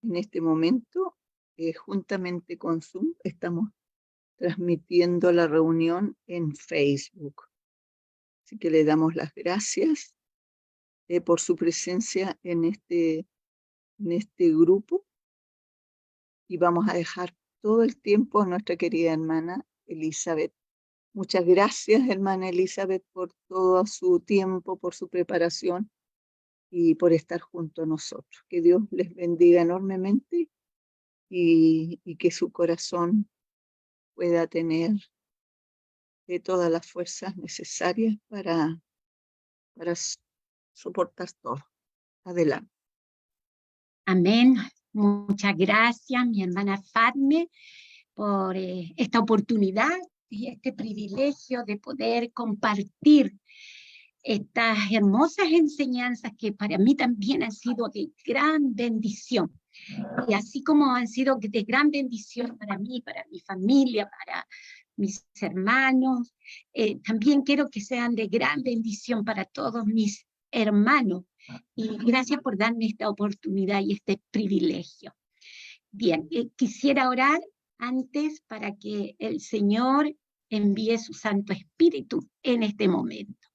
En este momento, juntamente con Zoom, estamos transmitiendo la reunión en Facebook. Así que le damos las gracias por su presencia en este grupo y vamos a dejar todo el tiempo a nuestra querida hermana Elizabeth. Muchas gracias, hermana Elizabeth, por todo su tiempo, por su preparación y por estar junto a nosotros. Que Dios les bendiga enormemente y que su corazón pueda tener todas las fuerzas necesarias para soportar todo. Adelante. Amén. Muchas gracias, mi hermana Fatme, por esta oportunidad y este privilegio de poder compartir estas hermosas enseñanzas que para mí también han sido de gran bendición. Y así como han sido de gran bendición para mí, para mi familia, para mis hermanos, también quiero que sean de gran bendición para todos mis hermanos. Y gracias por darme esta oportunidad y este privilegio. Bien, quisiera orar antes para que el Señor envíe su Santo Espíritu en este momento.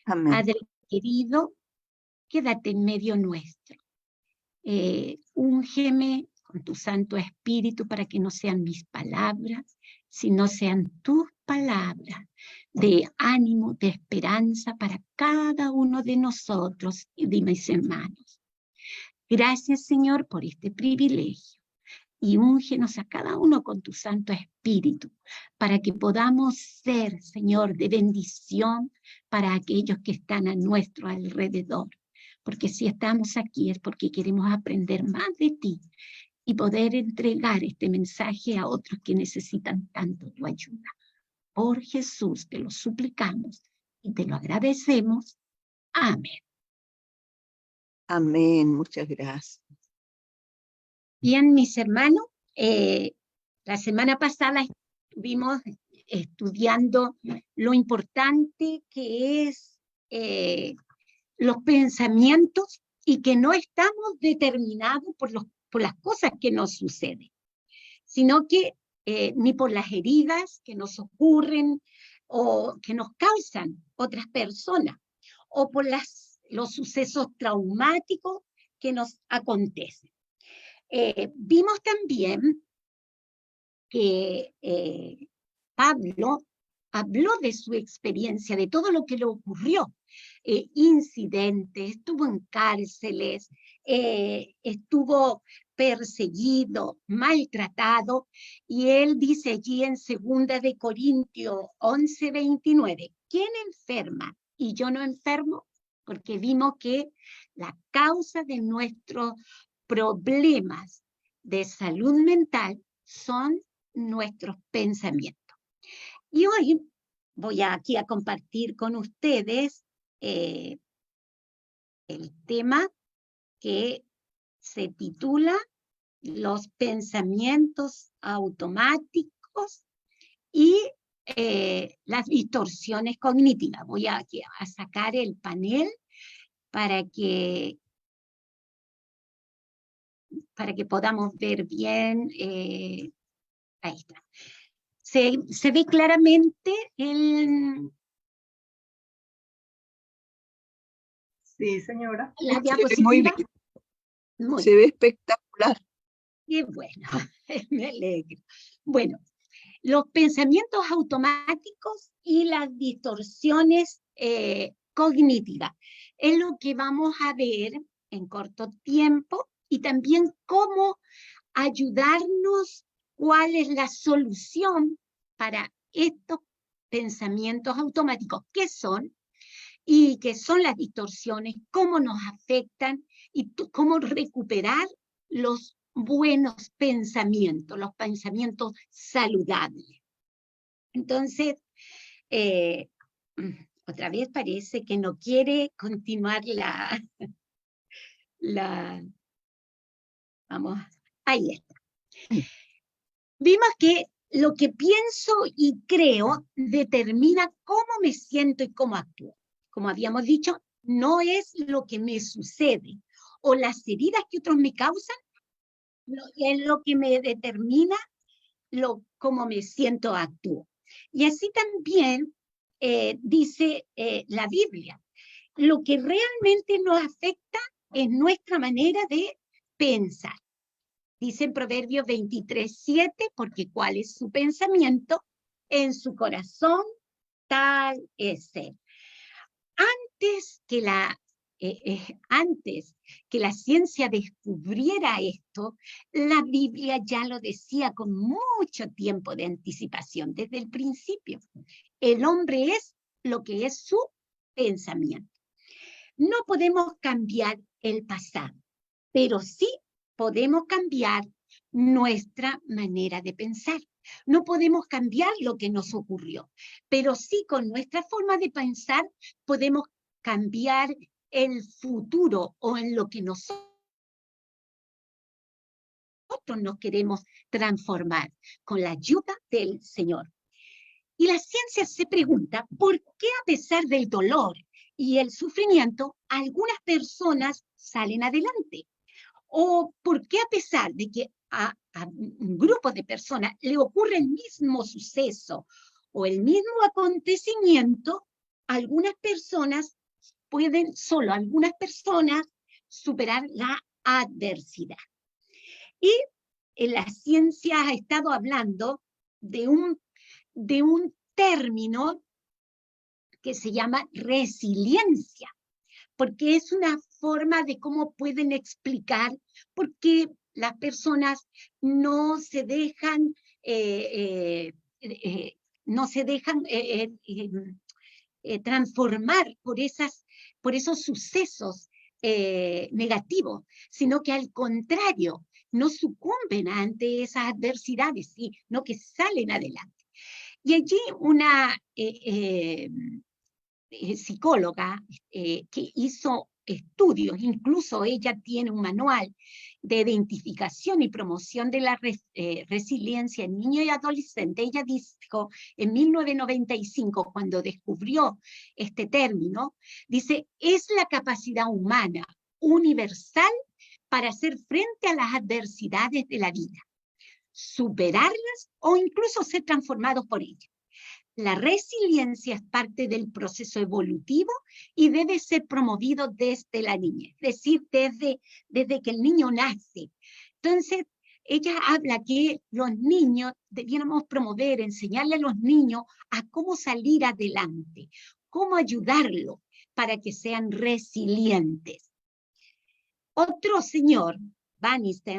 Amén. Padre querido, quédate en medio nuestro. Úngeme con tu Santo Espíritu para que no sean mis palabras, sino sean tus palabras de ánimo, de esperanza para cada uno de nosotros y de mis hermanos. Gracias, Señor, por este privilegio. Y úngenos a cada uno con tu Santo Espíritu, para que podamos ser, Señor, de bendición para aquellos que están a nuestro alrededor. Porque si estamos aquí es porque queremos aprender más de ti y poder entregar este mensaje a otros que necesitan tanto tu ayuda. Por Jesús te lo suplicamos y te lo agradecemos. Amén. Amén. Muchas gracias. Bien, mis hermanos, la semana pasada estuvimos estudiando lo importante que es los pensamientos y que no estamos determinados por las cosas que nos suceden, sino que ni por las heridas que nos ocurren o que nos causan otras personas, o por los sucesos traumáticos que nos acontecen. Vimos también que Pablo habló de su experiencia, de todo lo que le ocurrió, incidentes, estuvo en cárceles, estuvo perseguido, maltratado, y él dice allí en 2 de Corintios 11:29, ¿quién enferma y yo no enfermo? Porque vimos que la causa de nuestros problemas de salud mental son nuestros pensamientos. Y hoy voy aquí a compartir con ustedes el tema que se titula Los pensamientos automáticos y las distorsiones cognitivas. Voy a sacar el panel para que podamos ver bien. Ahí está. Se ve claramente Sí, señora. la Se ve diapositiva. muy bien. Muy Se ve espectacular. Qué bueno, me alegro. Bueno, los pensamientos automáticos y las distorsiones cognitivas es lo que vamos a ver en corto tiempo, y también cómo ayudarnos, cuál es la solución para estos pensamientos automáticos, qué son y qué son las distorsiones, cómo nos afectan y cómo recuperar los buenos pensamientos, los pensamientos saludables. Entonces, otra vez parece que no quiere continuar vamos, ahí está. Vimos que lo que pienso y creo determina cómo me siento y cómo actúo. Como habíamos dicho, no es lo que me sucede o las heridas que otros me causan Es lo que me determina cómo me siento, actúo. Y así también dice la Biblia. Lo que realmente nos afecta es nuestra manera de pensar. Dice en Proverbios 23:7, porque cuál es su pensamiento en su corazón, tal es él. Antes que la ciencia descubriera esto, la Biblia ya lo decía con mucho tiempo de anticipación, desde el principio. El hombre es lo que es su pensamiento. No podemos cambiar el pasado, pero sí podemos cambiar nuestra manera de pensar. No podemos cambiar lo que nos ocurrió, pero sí con nuestra forma de pensar podemos cambiar el futuro o en lo que nosotros nos queremos transformar con la ayuda del Señor. Y la ciencia se pregunta, ¿por qué a pesar del dolor y el sufrimiento, algunas personas salen adelante? ¿O por qué a pesar de que a un grupo de personas le ocurre el mismo suceso o el mismo acontecimiento, algunas personas algunas personas superar la adversidad? Y la ciencia ha estado hablando de un término que se llama resiliencia, porque es una forma de cómo pueden explicar por qué las personas no se dejan, transformar por esos sucesos negativos, sino que al contrario, no sucumben ante esas adversidades, sino que salen adelante. Y allí una psicóloga que hizo estudios, incluso ella tiene un manual de identificación y promoción de la resiliencia en niños y adolescentes. Ella dijo en 1995, cuando descubrió este término, dice, es la capacidad humana universal para hacer frente a las adversidades de la vida, superarlas o incluso ser transformados por ellas. La resiliencia es parte del proceso evolutivo y debe ser promovido desde la niñez, es decir, desde que el niño nace. Entonces, ella habla que los niños debiéramos promover, enseñarle a los niños a cómo salir adelante, cómo ayudarlos para que sean resilientes. Otro señor, Bannister,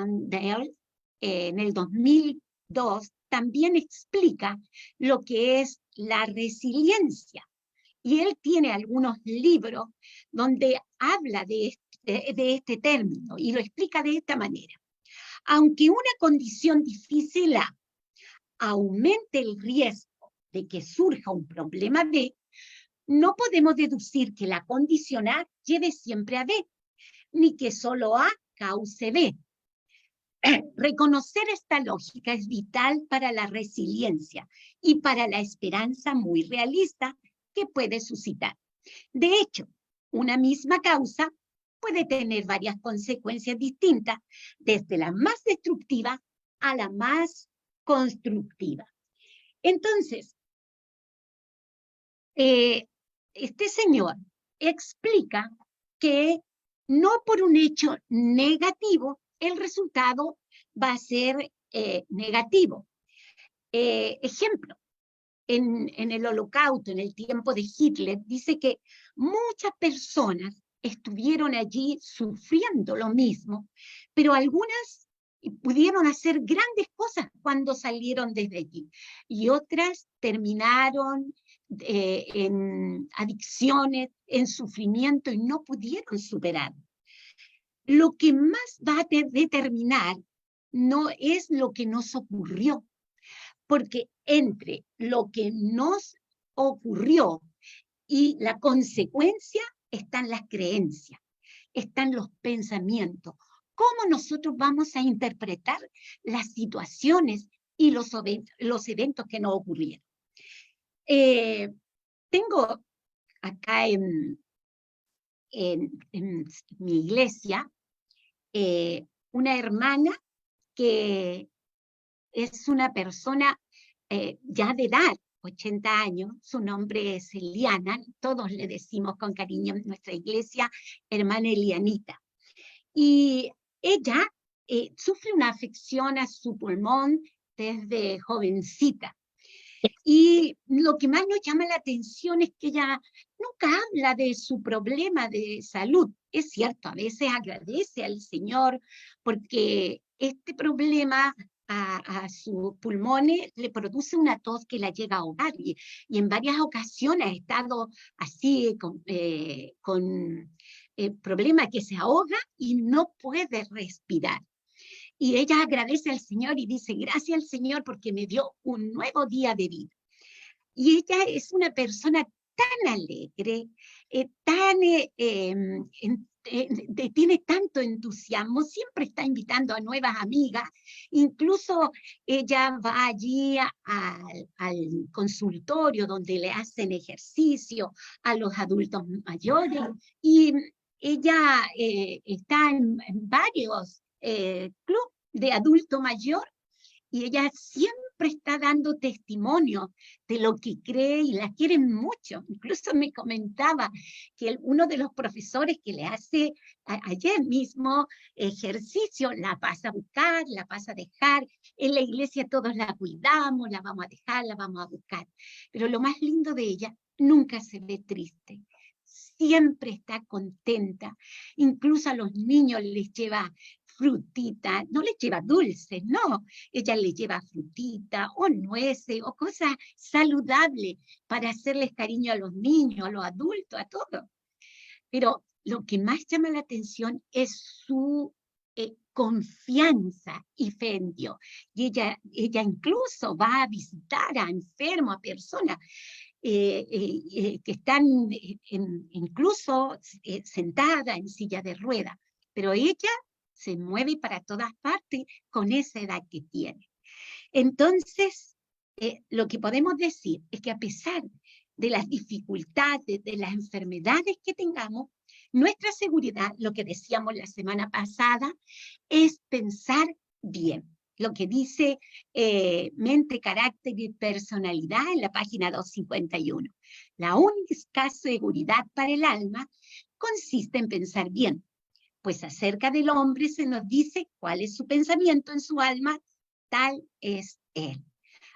en el 2002, también explica lo que es la resiliencia. Y él tiene algunos libros donde habla de este término y lo explica de esta manera. Aunque una condición difícil A aumente el riesgo de que surja un problema B, no podemos deducir que la condición A lleve siempre a B, ni que solo A cause B. Reconocer esta lógica es vital para la resiliencia y para la esperanza muy realista que puede suscitar. De hecho, una misma causa puede tener varias consecuencias distintas, desde la más destructiva a la más constructiva. Entonces, este señor explica que no por un hecho negativo el resultado va a ser negativo. Ejemplo, en el Holocausto, en el tiempo de Hitler, dice que muchas personas estuvieron allí sufriendo lo mismo, pero algunas pudieron hacer grandes cosas cuando salieron desde allí, y otras terminaron en adicciones, en sufrimiento, y no pudieron superar. Lo que más va a determinar no es lo que nos ocurrió, porque entre lo que nos ocurrió y la consecuencia están las creencias, están los pensamientos. ¿Cómo nosotros vamos a interpretar las situaciones y los eventos que nos ocurrieron? Tengo acá en mi iglesia una hermana que es una persona ya de edad, 80 años, su nombre es Eliana, todos le decimos con cariño en nuestra iglesia, hermana Elianita. Y ella sufre una afección a su pulmón desde jovencita. Y lo que más nos llama la atención es que ella nunca habla de su problema de salud. Es cierto, a veces agradece al Señor porque este problema a sus pulmones le produce una tos que la llega a ahogar. Y en varias ocasiones ha estado así con problema que se ahoga y no puede respirar. Y ella agradece al Señor y dice, gracias al Señor porque me dio un nuevo día de vida. Y ella es una persona tan alegre, tiene tanto entusiasmo, siempre está invitando a nuevas amigas, incluso ella va allí al consultorio donde le hacen ejercicio a los adultos mayores, y ella está en varios clubes de adulto mayor, y ella siempre está dando testimonio de lo que cree y la quieren mucho. Incluso me comentaba que uno de los profesores que le hace ayer mismo ejercicio, la pasa a buscar, la pasa a dejar. En la iglesia todos la cuidamos, la vamos a dejar, la vamos a buscar. Pero lo más lindo de ella, nunca se ve triste. Siempre está contenta. Incluso a los niños les lleva frutita, no les lleva dulces, no, ella les lleva frutita o nueces o cosas saludables para hacerles cariño a los niños, a los adultos, a todos. Pero lo que más llama la atención es su confianza y fe en Dios. Y ella incluso va a visitar a enfermos, a personas que están incluso sentadas en silla de ruedas, pero ella se mueve para todas partes con esa edad que tiene. Entonces, lo que podemos decir es que a pesar de las dificultades, de las enfermedades que tengamos, nuestra seguridad, lo que decíamos la semana pasada, es pensar bien. Lo que dice Mente, Carácter y Personalidad en la página 251. La única seguridad para el alma consiste en pensar bien, pues acerca del hombre se nos dice cuál es su pensamiento en su alma, tal es él.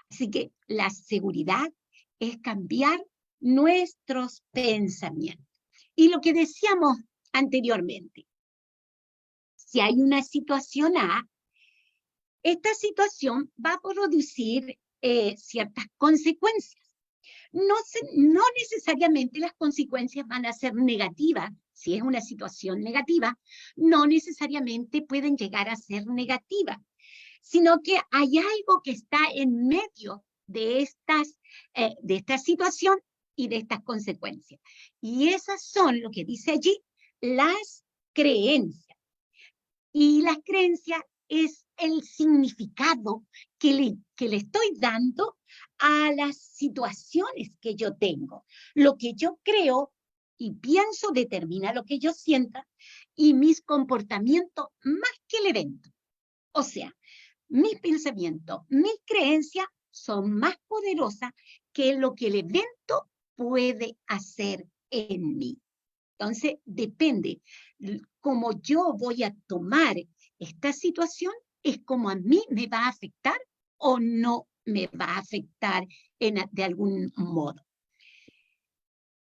Así que la seguridad es cambiar nuestros pensamientos. Y lo que decíamos anteriormente, si hay una situación A, esta situación va a producir ciertas consecuencias. No necesariamente las consecuencias van a ser negativas. Si es una situación negativa, no necesariamente pueden llegar a ser negativas, sino que hay algo que está en medio de esta situación y de estas consecuencias. Y esas son, lo que dice allí, las creencias. Y las creencias es el significado que le estoy dando a las situaciones que yo tengo. Lo que yo creo y pienso determina lo que yo sienta y mis comportamientos más que el evento. O sea, mis pensamientos, mis creencias son más poderosas que lo que el evento puede hacer en mí. Entonces, depende cómo yo voy a tomar esta situación, es como a mí me va a afectar o no me va a afectar de algún modo.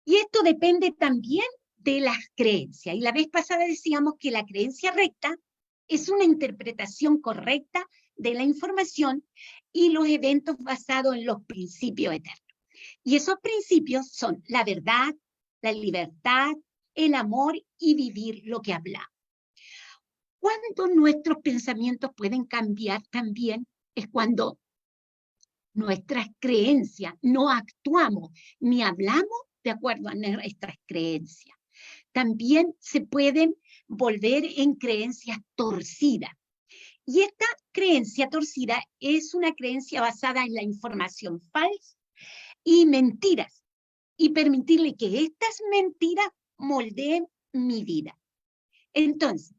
Y esto depende también de las creencias. Y la vez pasada decíamos que la creencia recta es una interpretación correcta de la información y los eventos basados en los principios eternos. Y esos principios son la verdad, la libertad, el amor y vivir lo que hablamos. Cuando nuestros pensamientos pueden cambiar también es cuando nuestras creencias no actuamos ni hablamos de acuerdo a nuestras creencias. También se pueden volver en creencias torcidas. Y esta creencia torcida es una creencia basada en la información falsa y mentiras, y permitirle que estas mentiras moldeen mi vida. Entonces,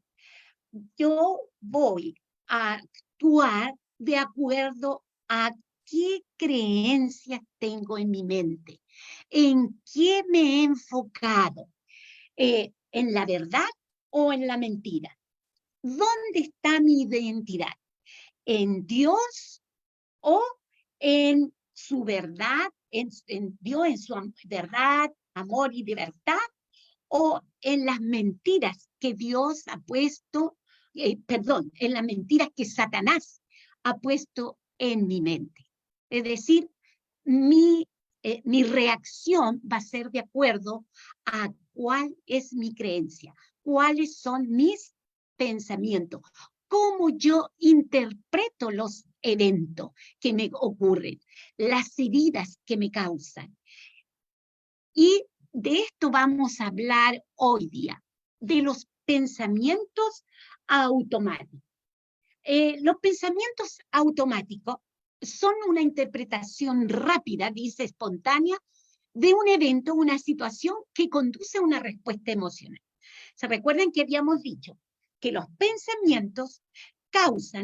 yo voy actuar de acuerdo a qué creencias tengo en mi mente, en qué me he enfocado, en la verdad o en la mentira. ¿Dónde está mi identidad? ¿En Dios o en su verdad, en Dios, en su verdad, amor y libertad, o en las mentiras que Dios ha puesto, en las mentiras que Satanás ha puesto en mi mente? Es decir, mi reacción va a ser de acuerdo a cuál es mi creencia, cuáles son mis pensamientos, cómo yo interpreto los eventos que me ocurren, las heridas que me causan. Y de esto vamos a hablar hoy día, de los pensamientos automáticos. Los pensamientos automáticos son una interpretación rápida, dice espontánea, de un evento, una situación que conduce a una respuesta emocional. ¿Se recuerdan que habíamos dicho que los pensamientos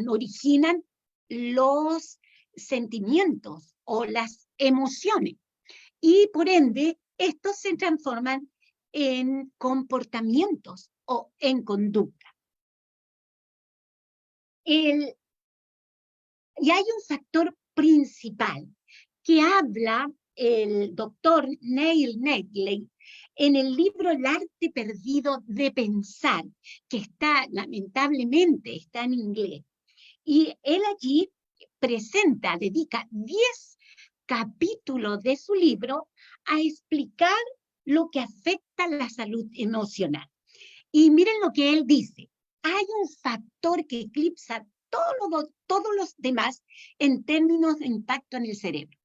originan los sentimientos o las emociones? Y por ende, estos se transforman en comportamientos o en conducta. Y hay un factor principal que habla el doctor Neil Nedley en el libro El arte perdido de pensar, que está, lamentablemente, está en inglés. Y él allí dedica 10 capítulos de su libro a explicar lo que afecta la salud emocional. Y miren lo que él dice. Hay un factor que eclipsa todos los demás en términos de impacto en el cerebro.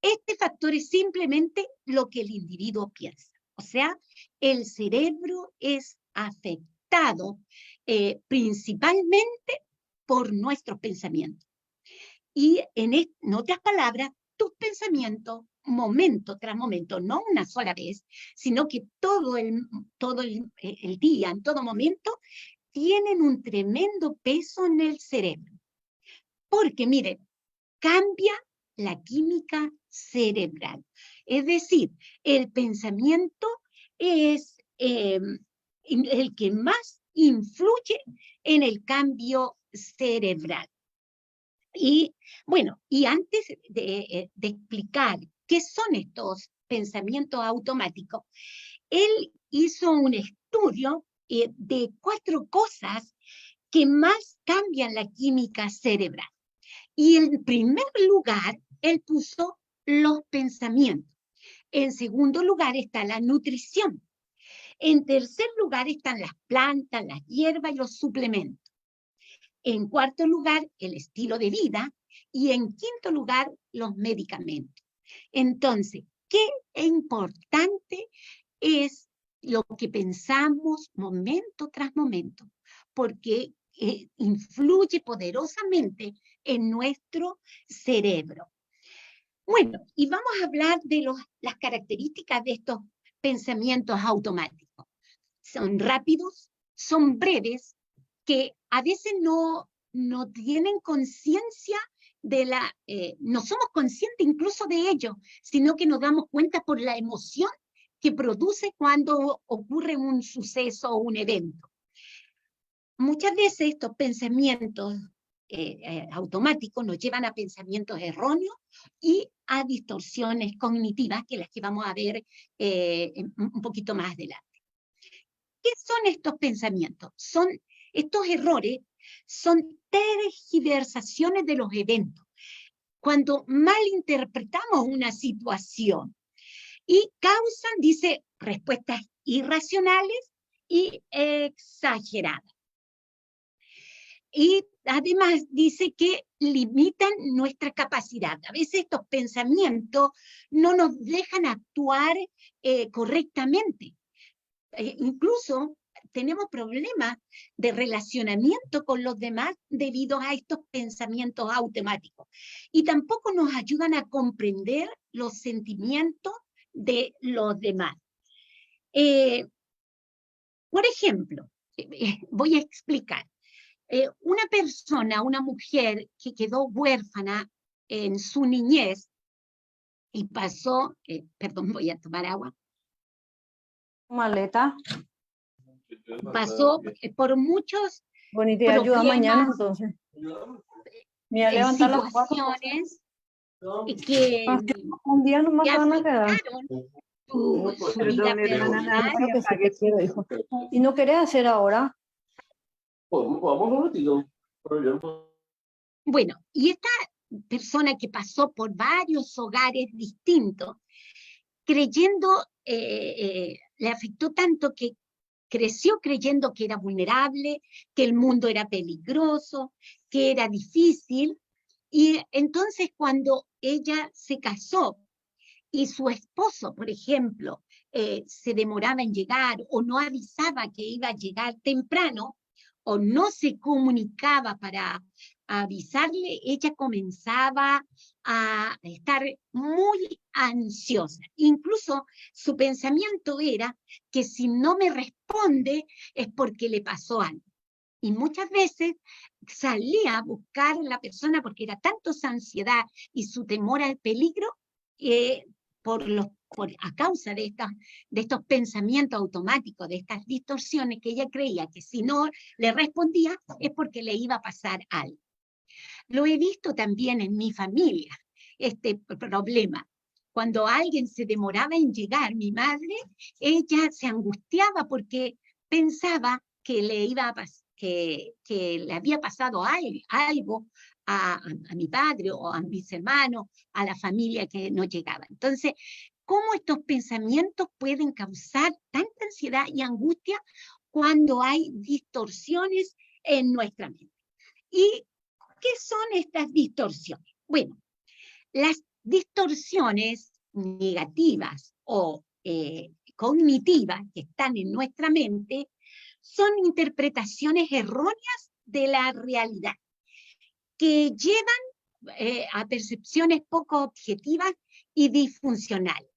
Este factor es simplemente lo que el individuo piensa. O sea, el cerebro es afectado principalmente por nuestros pensamientos. Y en otras palabras, tus pensamientos, momento tras momento, no una sola vez, sino que todo el día, en todo momento, tienen un tremendo peso en el cerebro. Porque, miren, cambia la química cerebral. Es decir, el pensamiento es el que más influye en el cambio cerebral. Y bueno, y antes de explicar qué son estos pensamientos automáticos, él hizo un estudio de 4 cosas que más cambian la química cerebral. Y en primer lugar, él puso los pensamientos. En segundo lugar está la nutrición. En tercer lugar están las plantas, las hierbas y los suplementos. En cuarto lugar, el estilo de vida. Y en quinto lugar, los medicamentos. Entonces, qué importante es lo que pensamos momento tras momento, porque influye poderosamente en nuestro cerebro. Bueno, y vamos a hablar de las características de estos pensamientos automáticos. Son rápidos, son breves, que a veces no tienen conciencia no somos conscientes incluso de ello, sino que nos damos cuenta por la emoción que produce cuando ocurre un suceso o un evento. Muchas veces estos pensamientos automáticos nos llevan a pensamientos erróneos y a distorsiones cognitivas, que las que vamos a ver un poquito más adelante. ¿Qué son estos pensamientos? Estos errores son tergiversaciones de los eventos, cuando malinterpretamos una situación y causan, dice, respuestas irracionales y exageradas. Y además dice que limitan nuestra capacidad. A veces estos pensamientos no nos dejan actuar correctamente. Incluso tenemos problemas de relacionamiento con los demás debido a estos pensamientos automáticos. Y tampoco nos ayudan a comprender los sentimientos de los demás. Por ejemplo, voy a explicar. una persona, una mujer que quedó huérfana en su niñez y pasó, perdón, voy a tomar agua. Maleta. Pasó por muchos Bonita, y ayuda mañana problemas, entonces. Me voy a levantar a las 4. situaciones que Un día nomás que te van a quedar. afectaron su vida Perdón, hermana personal. Nancy, Claro que sí, apague te quiero, hijo. ¿Y no querés hacer ahora? Vamos un ratito. Bueno, y esta persona que pasó por varios hogares distintos, creyendo, le afectó tanto que creció creyendo que era vulnerable, que el mundo era peligroso, que era difícil, y entonces cuando ella se casó y su esposo, por ejemplo, se demoraba en llegar o no avisaba que iba a llegar temprano, o no se comunicaba para avisarle, ella comenzaba a estar muy ansiosa. Incluso su pensamiento era que si no me responde es porque le pasó algo. Y muchas veces salía a buscar a la persona porque era tanto su ansiedad y su temor al peligro, a causa de estos pensamientos automáticos, de estas distorsiones, que ella creía que si no le respondía es porque le iba a pasar algo. Lo he visto también en mi familia, este problema. Cuando alguien se demoraba en llegar, mi madre, ella se angustiaba porque pensaba que le iba a que le había pasado algo a mi padre o a mis hermanos, a la familia que no llegaba. Entonces, ¿cómo estos pensamientos pueden causar tanta ansiedad y angustia cuando hay distorsiones en nuestra mente? ¿Y qué son estas distorsiones? Bueno, las distorsiones negativas o cognitivas que están en nuestra mente son interpretaciones erróneas de la realidad que llevan a percepciones poco objetivas y disfuncionales.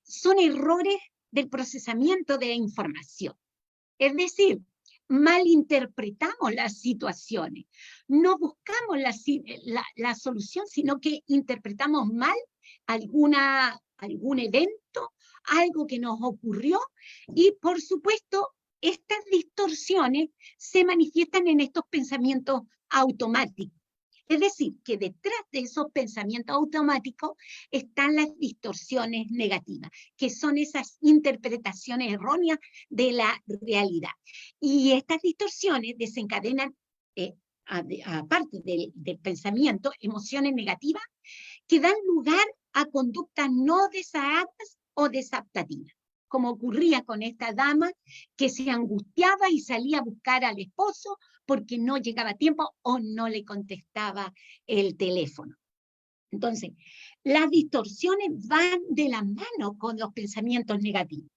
Son errores del procesamiento de información. Es decir, malinterpretamos las situaciones, no buscamos la solución, sino que interpretamos mal algún evento, algo que nos ocurrió, y por supuesto, estas distorsiones se manifiestan en estos pensamientos automáticos. Es decir, que detrás de esos pensamientos automáticos están las distorsiones negativas, que son esas interpretaciones erróneas de la realidad. Y estas distorsiones desencadenan, aparte del pensamiento, emociones negativas que dan lugar a conductas no deseadas o desadaptativas, como ocurría con esta dama que se angustiaba y salía a buscar al esposo porque no llegaba a tiempo o no le contestaba el teléfono. Entonces, las distorsiones van de la mano con los pensamientos negativos.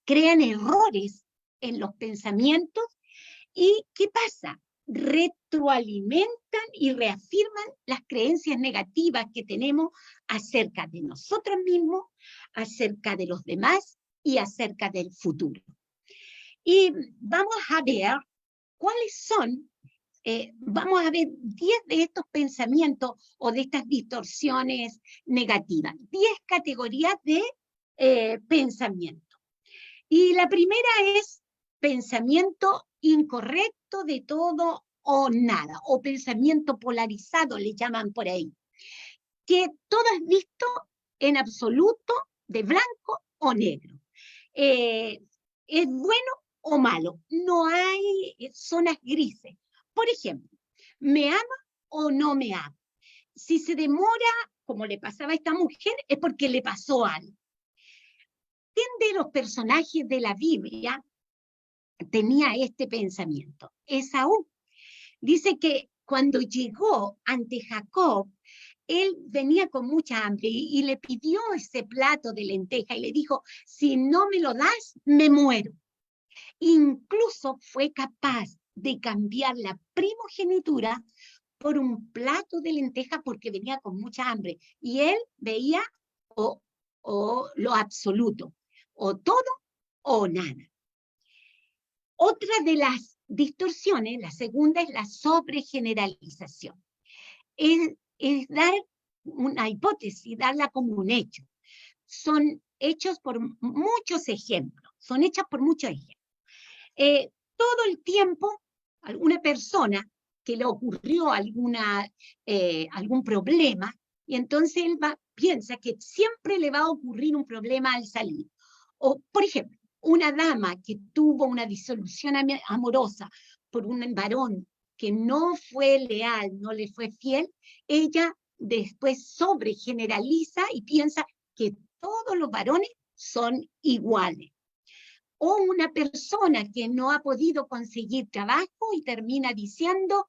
Crean errores en los pensamientos. ¿Y qué pasa? Retroalimentan y reafirman las creencias negativas que tenemos acerca de nosotros mismos, acerca de los demás y acerca del futuro. Y vamos a ver cuáles son, vamos a ver 10 de estos pensamientos o de estas distorsiones negativas, 10 categorías de pensamiento. Y la primera es pensamiento incorrecto de todo o nada, o pensamiento polarizado, le llaman por ahí, que todo es visto en absoluto de blanco o negro. Es bueno o malo, no hay zonas grises. Por ejemplo, ¿me ama o no me ama? Si se demora, como le pasaba a esta mujer, es porque le pasó algo. ¿Quién de los personajes de la Biblia tenía este pensamiento? Esaú. Dice que cuando llegó ante Jacob, él venía con mucha hambre y le pidió ese plato de lenteja y le dijo, si no me lo das, me muero. Incluso fue capaz de cambiar la primogenitura por un plato de lenteja porque venía con mucha hambre. Y él veía o lo absoluto, o todo o nada. Otra de las distorsiones, la segunda es la sobregeneralización. Es dar una hipótesis, darla como un hecho. Son hechos por muchos ejemplos, son hechas por muchos ejemplos. Todo el tiempo, alguna persona que le ocurrió algún problema, y entonces él piensa que siempre le va a ocurrir un problema al salir. O, por ejemplo, una dama que tuvo una disolución amorosa por un varón que no fue leal, no le fue fiel, ella después sobregeneraliza y piensa que todos los varones son iguales. O una persona que no ha podido conseguir trabajo y termina diciendo,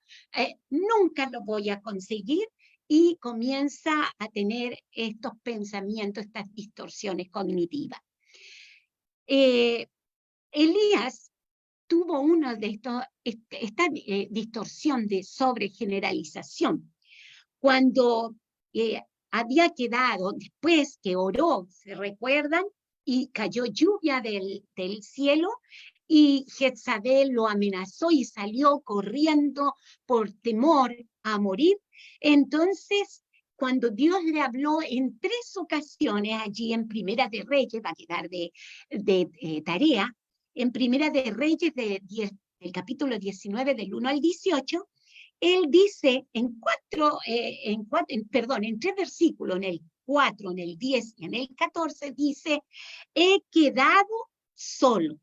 nunca lo voy a conseguir, y comienza a tener estos pensamientos, estas distorsiones cognitivas. Elías tuvo una de esta distorsión de sobregeneralización. Cuando había quedado, después que oró, ¿se recuerdan? Y cayó lluvia del cielo, y Jezabel lo amenazó y salió corriendo por temor a morir. Entonces, cuando Dios le habló en 3 ocasiones, allí en Primera de Reyes, va a quedar de tarea, en Primera de Reyes del capítulo 19, del 1 al 18, él dice en 3 versículos, en el 4, en el 10 y en el 14, dice, he quedado solo.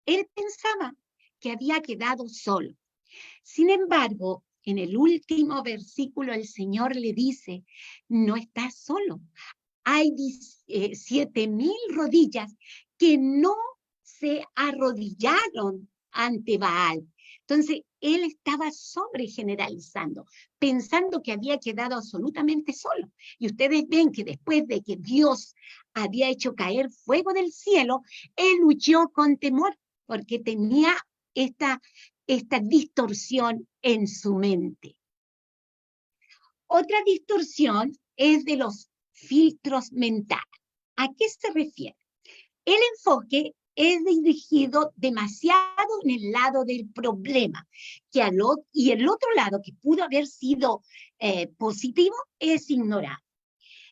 Él pensaba que había quedado solo. Sin embargo, en el último versículo el Señor le dice, no estás solo. Hay 7,000 rodillas que no se arrodillaron ante Baal. Entonces, él estaba sobregeneralizando, pensando que había quedado absolutamente solo. Y ustedes ven que después de que Dios había hecho caer fuego del cielo, él huyó con temor, porque tenía esta distorsión en su mente. Otra distorsión es de los filtros mentales. ¿A qué se refiere? El enfoque es dirigido demasiado en el lado del problema, y el otro lado, que pudo haber sido positivo, es ignorado.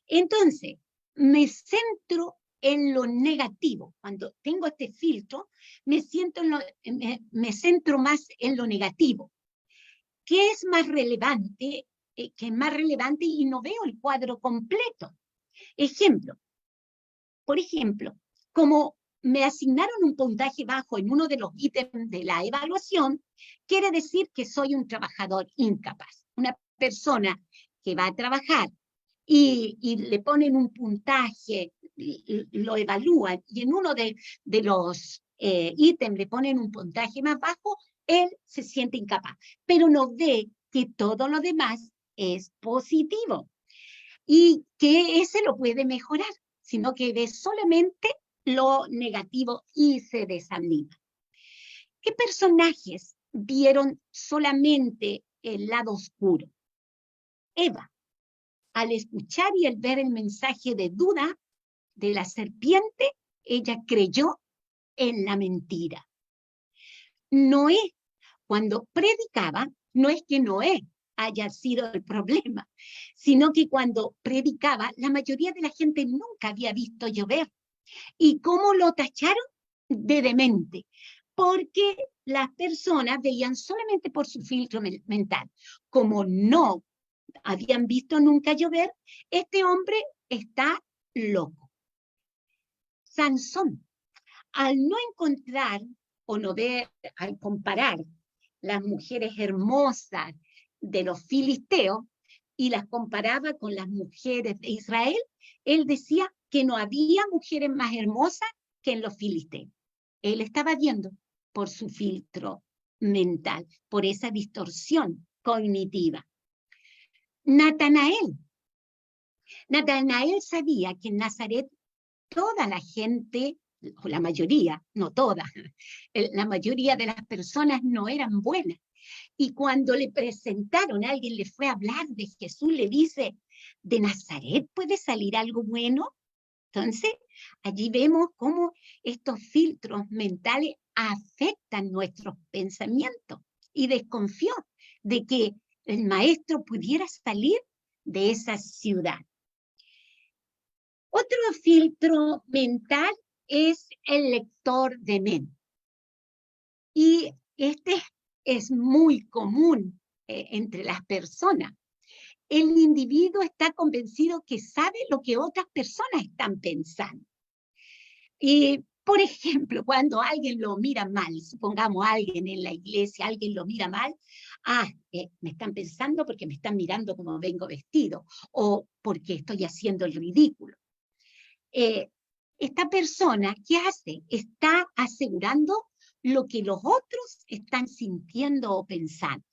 Entonces, me centro en lo negativo. Cuando tengo este filtro, me centro más en lo negativo. ¿Qué es más relevante? Que es más relevante, y no veo el cuadro completo. Por ejemplo, como me asignaron un puntaje bajo en uno de los ítems de la evaluación, quiere decir que soy un trabajador incapaz. Una persona que va a trabajar y le ponen un puntaje, lo evalúan, y en uno de los ítems le ponen un puntaje más bajo, él se siente incapaz, pero no ve que todo lo demás es positivo y que ese lo puede mejorar, sino que ve solamente lo negativo y se desanima. ¿Qué personajes vieron solamente el lado oscuro? Eva, al escuchar y al ver el mensaje de duda de la serpiente, ella creyó en la mentira. Noé, cuando predicaba, no es que Noé haya sido el problema, sino que cuando predicaba, la mayoría de la gente nunca había visto llover. ¿Y cómo lo tacharon? De demente, porque las personas veían solamente por su filtro mental. Como no habían visto nunca llover, este hombre está loco. Sansón, al no encontrar o no ver, al comparar las mujeres hermosas de los filisteos y las comparaba con las mujeres de Israel, él decía que no había mujeres más hermosas que en los filisteos. Él estaba viendo por su filtro mental, por esa distorsión cognitiva. Natanael sabía que en Nazaret toda la gente, o la mayoría, no toda, la mayoría de las personas no eran buenas. Y cuando le presentaron, alguien le fue a hablar de Jesús, le dice, ¿de Nazaret puede salir algo bueno? Entonces, allí vemos cómo estos filtros mentales afectan nuestros pensamientos y desconfió de que el maestro pudiera salir de esa ciudad. Otro filtro mental es el lector de mente. Y este es muy común entre las personas. El individuo está convencido que sabe lo que otras personas están pensando. Y, por ejemplo, cuando alguien lo mira mal, supongamos alguien en la iglesia, alguien lo mira mal, me están pensando porque me están mirando como vengo vestido, o porque estoy haciendo el ridículo. Esta persona, ¿qué hace? Está asegurando lo que los otros están sintiendo o pensando.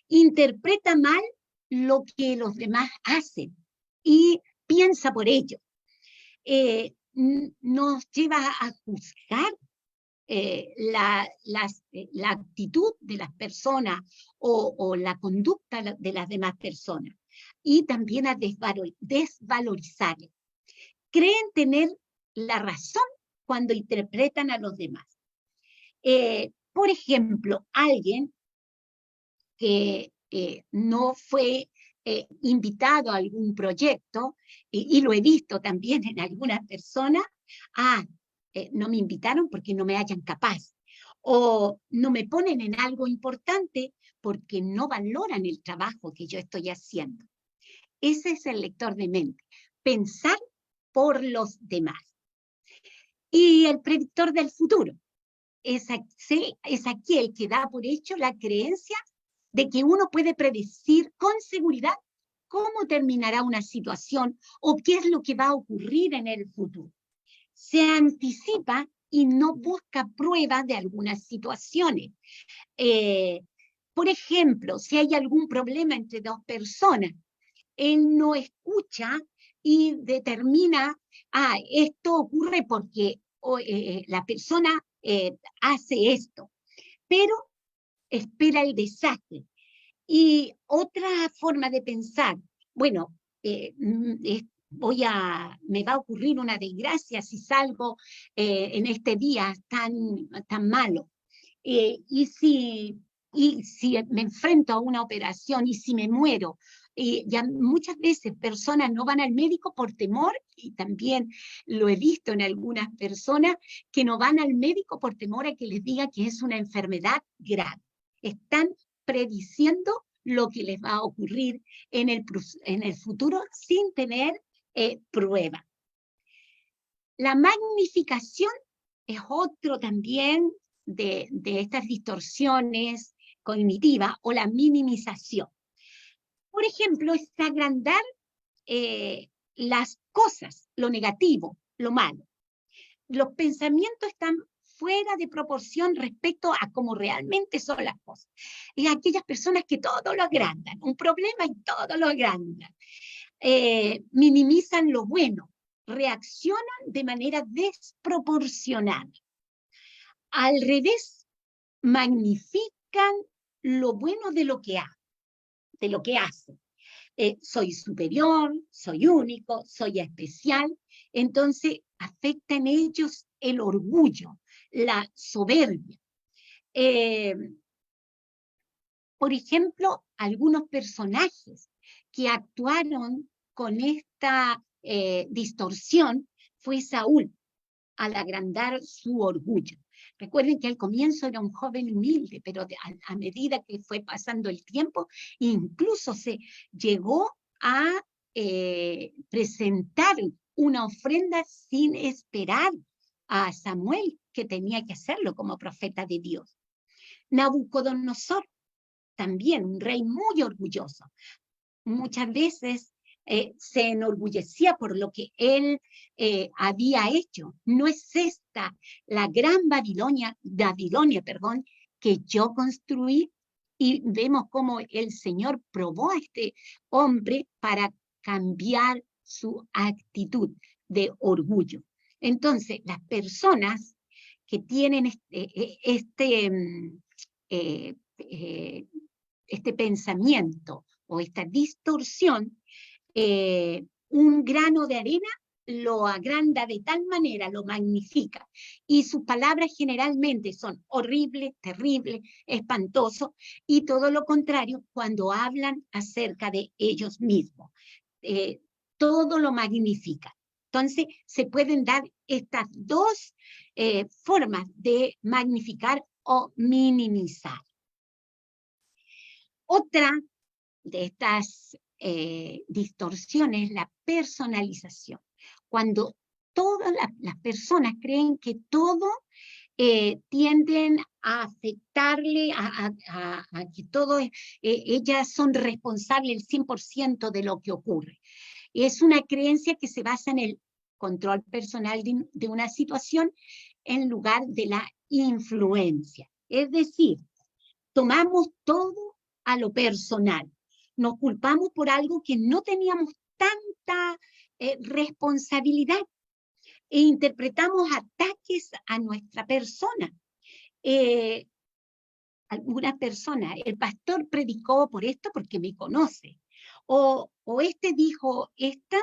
Interpreta mal lo que los demás hacen y piensa por ello. Nos lleva a juzgar la actitud de las personas o la conducta de las demás personas, y también a desvalorizarlas. Creen tener la razón cuando interpretan a los demás. Por ejemplo, alguien que no fue invitado a algún proyecto, y lo he visto también en algunas personas, no me invitaron porque no me hallan capaz, o no me ponen en algo importante porque no valoran el trabajo que yo estoy haciendo. Ese es el lector de mente, pensar por los demás. Y el predictor del futuro es aquel que da por hecho la creencia de que uno puede predecir con seguridad cómo terminará una situación o qué es lo que va a ocurrir en el futuro. Se anticipa y no busca pruebas de algunas situaciones. Por ejemplo, si hay algún problema entre dos personas, él no escucha y determina, esto ocurre porque la persona hace esto, pero espera el desastre. Y otra forma de pensar, bueno, me va a ocurrir una desgracia si salgo en este día tan malo. Y si me enfrento a una operación y si me muero, ya muchas veces personas no van al médico por temor, y también lo he visto en algunas personas que no van al médico por temor a que les diga que es una enfermedad grave. Están prediciendo lo que les va a ocurrir en el futuro sin tener prueba. La magnificación es otro también de estas distorsiones cognitivas, o la minimización. Por ejemplo, es agrandar las cosas, lo negativo, lo malo. Los pensamientos están fuera de proporción respecto a cómo realmente son las cosas. Y aquellas personas que todo lo agrandan, un problema y todo lo agrandan. Minimizan lo bueno, reaccionan de manera desproporcionada. Al revés, magnifican lo bueno de lo que hacen. Soy superior, soy único, soy especial. Entonces afecta en ellos el orgullo, la soberbia. Por ejemplo, algunos personajes que actuaron con esta distorsión fue Saúl, al agrandar su orgullo. Recuerden que al comienzo era un joven humilde, pero a medida que fue pasando el tiempo, incluso se llegó a presentar una ofrenda sin esperar a Samuel, que tenía que hacerlo como profeta de Dios. Nabucodonosor, también un rey muy orgulloso. Muchas veces se enorgullecía por lo que él había hecho. No es esta la gran Babilonia, que yo construí. Y vemos cómo el Señor probó a este hombre para cambiar su actitud de orgullo. Entonces, las personas que tienen este pensamiento o esta distorsión, un grano de arena lo agranda de tal manera, lo magnifica, y sus palabras generalmente son horribles, terribles, espantosos, y todo lo contrario cuando hablan acerca de ellos mismos. Todo lo magnifica. Entonces, se pueden dar estas dos formas de magnificar o minimizar. Otra de estas distorsiones es la personalización. Cuando todas las personas creen que todo tienden a afectarle, a que todo, ellas son responsables el 100% de lo que ocurre. Es una creencia que se basa en el control personal de una situación en lugar de la influencia. Es decir, tomamos todo a lo personal. Nos culpamos por algo que no teníamos tanta responsabilidad e interpretamos ataques a nuestra persona. Algunas personas, el pastor predicó por esto porque me conoce, o este dijo esto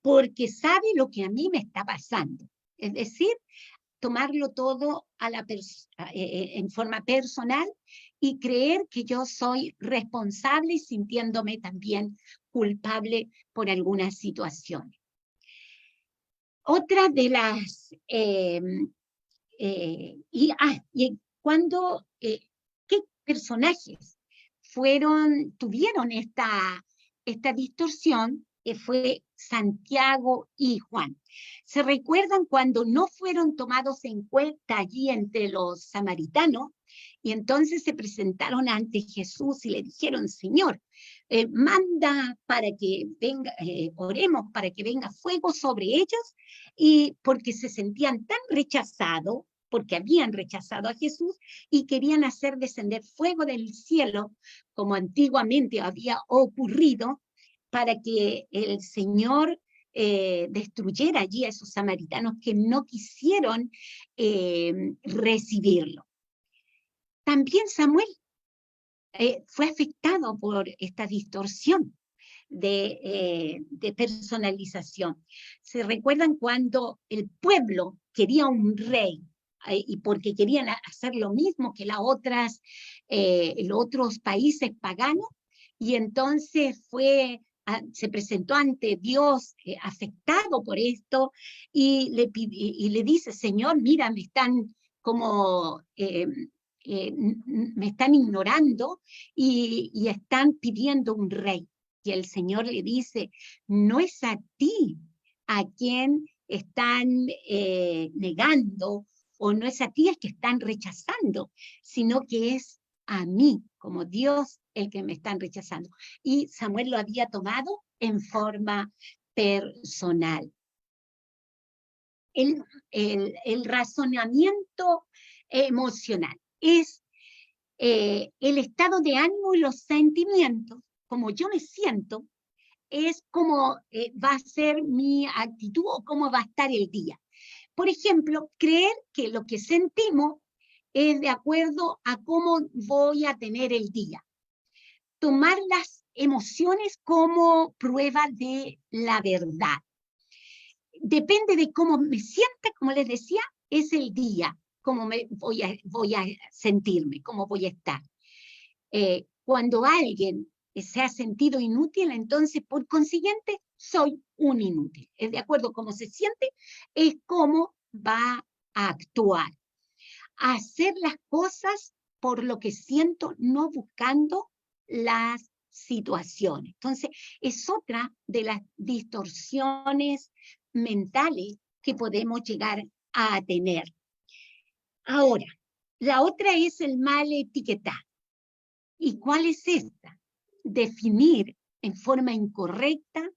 porque sabe lo que a mí me está pasando. Es decir, tomarlo todo a en forma personal y creer que yo soy responsable sintiéndome también culpable por algunas situaciones. Otra de las... ¿qué personajes tuvieron esta distorsión? Fue Santiago y Juan. ¿Se recuerdan cuando no fueron tomados en cuenta allí entre los samaritanos? Y entonces se presentaron ante Jesús y le dijeron, Señor, manda para que venga, oremos para que venga fuego sobre ellos, y porque se sentían tan rechazados, porque habían rechazado a Jesús y querían hacer descender fuego del cielo, como antiguamente había ocurrido, para que el Señor destruyera allí a esos samaritanos que no quisieron recibirlo. También Samuel fue afectado por esta distorsión de personalización. ¿Se recuerdan cuando el pueblo quería un rey? Y porque querían hacer lo mismo que los otros países paganos, y entonces se presentó ante Dios afectado por esto, y le dice, Señor, mira, me están me están ignorando y están pidiendo un rey. Y el Señor le dice, no es a ti a quien están negando, o no es a ti el que están rechazando, sino que es a mí, como Dios, el que me están rechazando. Y Samuel lo había tomado en forma personal. El razonamiento emocional es el estado de ánimo y los sentimientos, como yo me siento, es cómo va a ser mi actitud o cómo va a estar el día. Por ejemplo, creer que lo que sentimos es de acuerdo a cómo voy a tener el día. Tomar las emociones como prueba de la verdad. Depende de cómo me sienta, como les decía, es el día, cómo voy a sentirme, cómo voy a estar. Cuando alguien se ha sentido inútil, entonces, por consiguiente, soy un inútil. Es de acuerdo a cómo se siente, es cómo va a actuar. Hacer las cosas por lo que siento, no buscando las situaciones. Entonces, es otra de las distorsiones mentales que podemos llegar a tener. Ahora, la otra es el mal etiquetar. ¿Y cuál es esta? Definir en forma incorrecta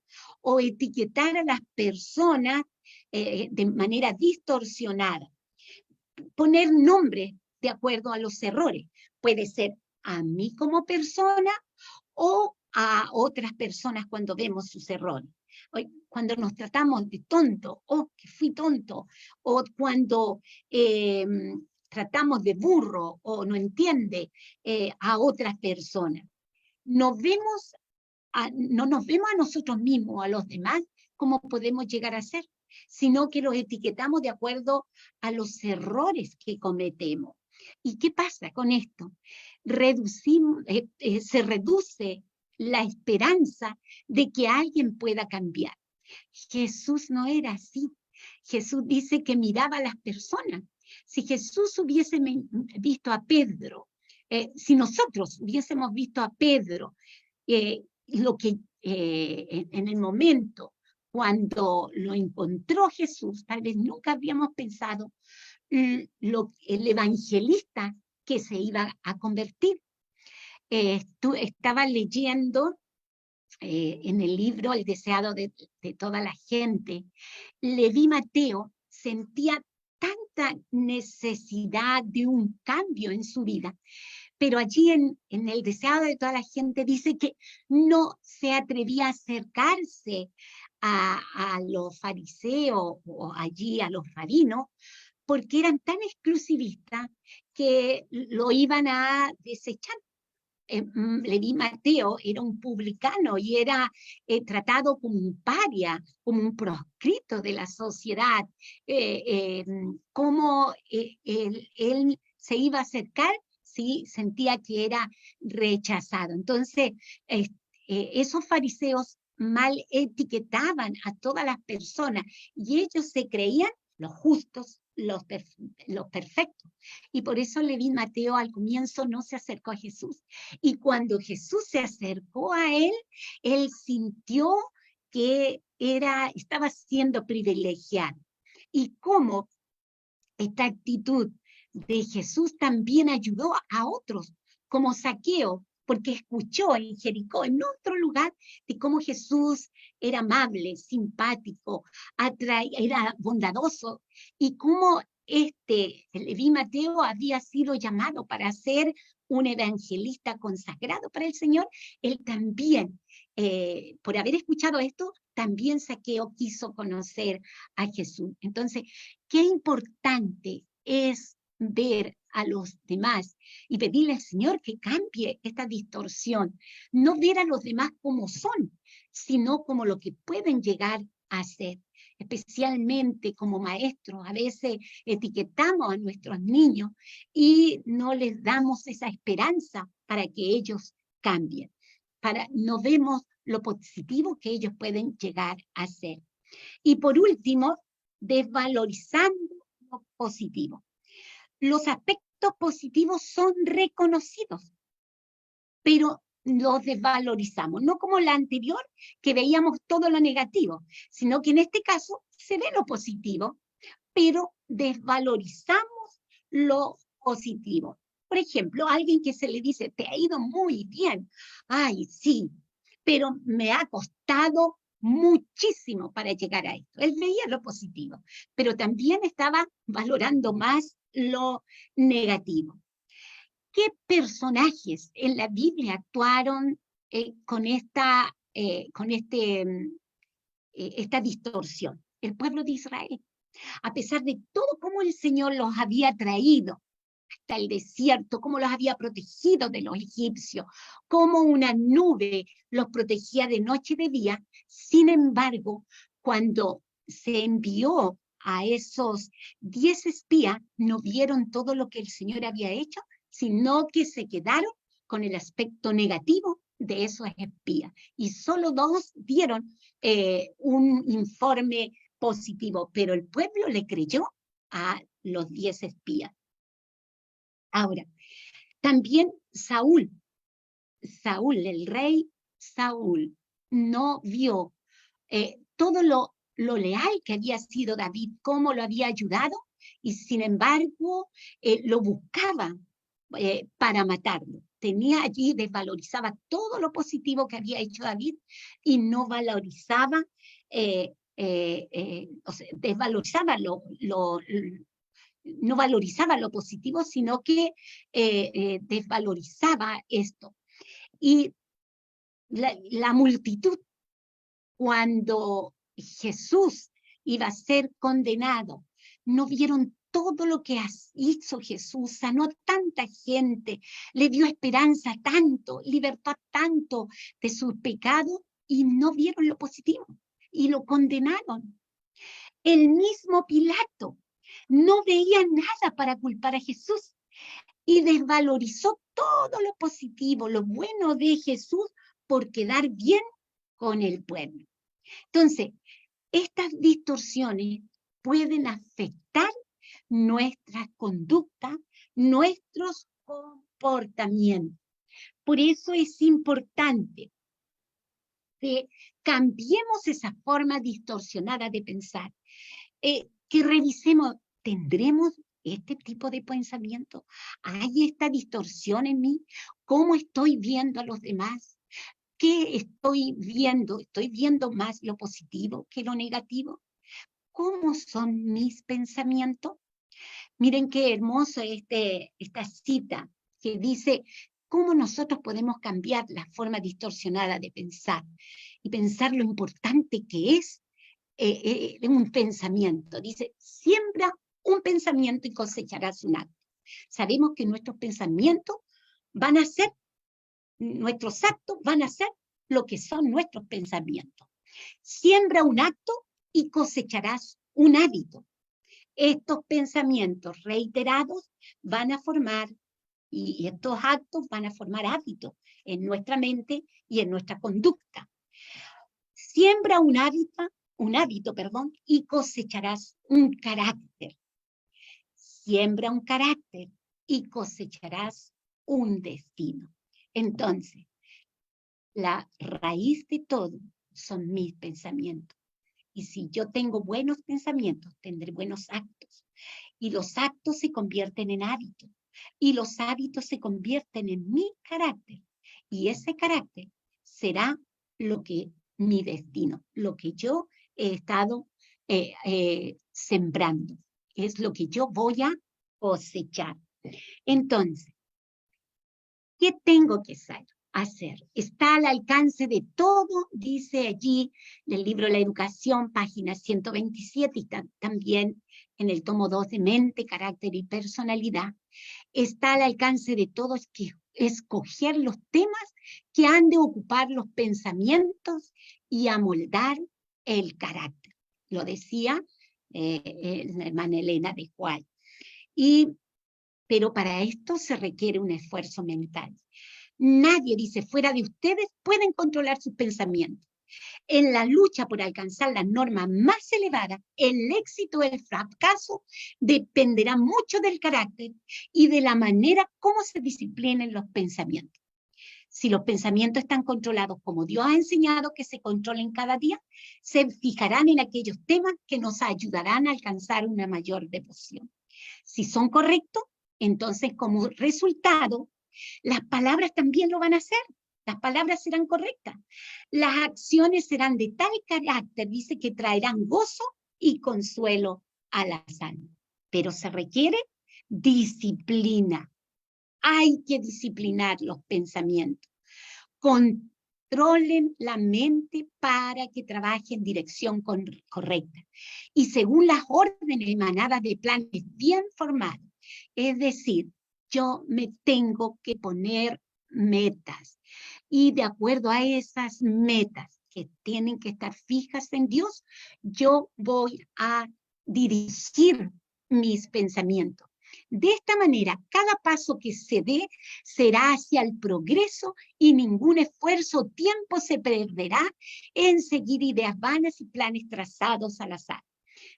o etiquetar a las personas de manera distorsionada. Poner nombres de acuerdo a los errores. Puede ser a mí como persona o a otras personas cuando vemos sus errores. Cuando nos tratamos de tonto, que fui tonto, o cuando tratamos de burro o no entiende a otras personas. No nos vemos a nosotros mismos, a los demás, cómo podemos llegar a ser. sino que los etiquetamos de acuerdo a los errores que cometemos. ¿Y qué pasa con esto? Se reduce la esperanza de que alguien pueda cambiar. Jesús no era así. Jesús dice que miraba a las personas. Si Jesús hubiese visto a Pedro, si nosotros hubiésemos visto a Pedro, en el momento cuando lo encontró Jesús, tal vez nunca habíamos pensado el evangelista que se iba a convertir. Estaba leyendo en el libro El deseado de toda la gente. Leví Mateo sentía tanta necesidad de un cambio en su vida, pero allí en El deseado de toda la gente dice que no se atrevía a acercarse a los fariseos o allí a los rabinos, porque eran tan exclusivistas que lo iban a desechar. Leví Mateo era un publicano y era tratado como un paria, como un proscrito de la sociedad. ¿Cómo él se iba a acercar si sentía que era rechazado? Entonces, esos fariseos mal etiquetaban a todas las personas y ellos se creían los justos, los perfectos. Y por eso Leví Mateo al comienzo no se acercó a Jesús. Y cuando Jesús se acercó a él sintió que estaba siendo privilegiado. Y cómo esta actitud de Jesús también ayudó a otros, como Zaqueo, porque escuchó en Jericó, en otro lugar, de cómo Jesús era amable, simpático, era bondadoso, y cómo Leví Mateo había sido llamado para ser un evangelista consagrado para el Señor. Él también, por haber escuchado esto, también Zaqueo quiso conocer a Jesús. Entonces, qué importante es ver a los demás y pedirle al Señor que cambie esta distorsión. No ver a los demás como son, sino como lo que pueden llegar a ser. Especialmente como maestros, a veces etiquetamos a nuestros niños y no les damos esa esperanza para que ellos cambien. No vemos lo positivo que ellos pueden llegar a ser. Y por último, desvalorizando lo positivo. Los aspectos positivos son reconocidos, pero los desvalorizamos, no como la anterior, que veíamos todo lo negativo, sino que en este caso se ve lo positivo, pero desvalorizamos lo positivo. Por ejemplo, alguien que se le dice, te ha ido muy bien, ay, sí, pero me ha costado muchísimo para llegar a esto. Él veía lo positivo, pero también estaba valorando más lo negativo. ¿Qué personajes en la Biblia actuaron con esta distorsión? El pueblo de Israel. A pesar de todo cómo el Señor los había traído hasta el desierto, cómo los había protegido de los egipcios, cómo una nube los protegía de noche y de día. Sin embargo, cuando se envió a esos 10 espías, no vieron todo lo que el Señor había hecho, sino que se quedaron con el aspecto negativo de esos espías. Y solo 2 dieron un informe positivo, pero el pueblo le creyó a los 10 espías. Ahora, también Saúl, el rey Saúl, no vio todo lo leal que había sido David, cómo lo había ayudado, y sin embargo lo buscaba para matarlo. Tenía allí, desvalorizaba todo lo positivo que había hecho David y no valorizaba, desvalorizaba no valorizaba lo positivo, sino que desvalorizaba esto. Y la multitud, cuando Jesús iba a ser condenado, no vieron todo lo que hizo Jesús, sanó a tanta gente, le dio esperanza tanto, libertó tanto de sus pecados, y no vieron lo positivo y lo condenaron. El mismo Pilato no veía nada para culpar a Jesús y desvalorizó todo lo positivo, lo bueno de Jesús por quedar bien con el pueblo. Entonces, estas distorsiones pueden afectar nuestra conducta, nuestros comportamientos. Por eso es importante que cambiemos esa forma distorsionada de pensar, que revisemos, ¿tendremos este tipo de pensamiento? ¿Hay esta distorsión en mí? ¿Cómo estoy viendo a los demás? ¿Qué estoy viendo? ¿Estoy viendo más lo positivo que lo negativo? ¿Cómo son mis pensamientos? Miren qué hermoso esta cita que dice cómo nosotros podemos cambiar la forma distorsionada de pensar y pensar lo importante que es un pensamiento. Dice, siembra un pensamiento y cosecharás un acto. Sabemos que nuestros pensamientos van a ser, nuestros actos van a ser lo que son nuestros pensamientos. Siembra un acto y cosecharás un hábito. Estos pensamientos reiterados van a formar, y estos actos van a formar hábitos en nuestra mente y en nuestra conducta. Siembra un hábito, y cosecharás un carácter. Siembra un carácter y cosecharás un destino. Entonces, la raíz de todo son mis pensamientos. Y si yo tengo buenos pensamientos, tendré buenos actos. Y los actos se convierten en hábitos. Y los hábitos se convierten en mi carácter. Y ese carácter será lo que mi destino, lo que yo he estado sembrando. Es lo que yo voy a cosechar. Entonces, ¿qué tengo que hacer? Está al alcance de todo, dice allí en el libro La Educación, página 127, y también en el tomo 2 de Mente, Carácter y Personalidad. Está al alcance de todos que escoger los temas que han de ocupar los pensamientos y amoldar el carácter. Lo decía la hermana Elena de Juárez. Pero para esto se requiere un esfuerzo mental. Nadie, dice, fuera de ustedes pueden controlar sus pensamientos. En la lucha por alcanzar las normas más elevadas, el éxito o el fracaso dependerá mucho del carácter y de la manera como se disciplinen los pensamientos. Si los pensamientos están controlados como Dios ha enseñado que se controlen cada día, se fijarán en aquellos temas que nos ayudarán a alcanzar una mayor devoción. Si son correctos, entonces como resultado, las palabras también lo van a hacer. Las palabras serán correctas. Las acciones serán de tal carácter, dice, que traerán gozo y consuelo a las almas. Pero se requiere disciplina. Hay que disciplinar los pensamientos. Controlen la mente para que trabaje en dirección correcta. Y según las órdenes emanadas de planes bien formados. Es decir, yo me tengo que poner metas. Y de acuerdo a esas metas que tienen que estar fijas en Dios, yo voy a dirigir mis pensamientos. De esta manera, cada paso que se dé será hacia el progreso y ningún esfuerzo o tiempo se perderá en seguir ideas vanas y planes trazados al azar.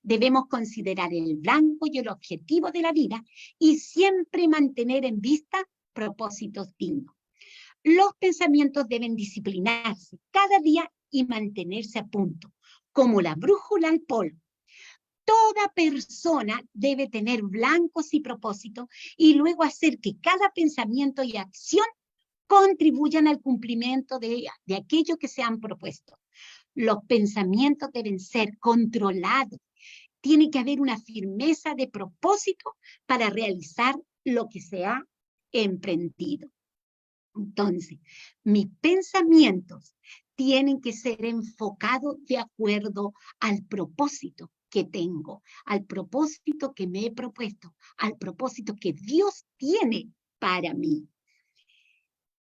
Debemos considerar el blanco y el objetivo de la vida y siempre mantener en vista propósitos dignos. Los pensamientos deben disciplinarse cada día y mantenerse a punto, como la brújula al polo. Toda persona debe tener blancos y propósitos y luego hacer que cada pensamiento y acción contribuyan al cumplimiento de aquello que se han propuesto. Los pensamientos deben ser controlados. Tiene que haber una firmeza de propósito para realizar lo que se ha emprendido. Entonces, mis pensamientos tienen que ser enfocados de acuerdo al propósito que tengo, al propósito que me he propuesto, al propósito que Dios tiene para mí.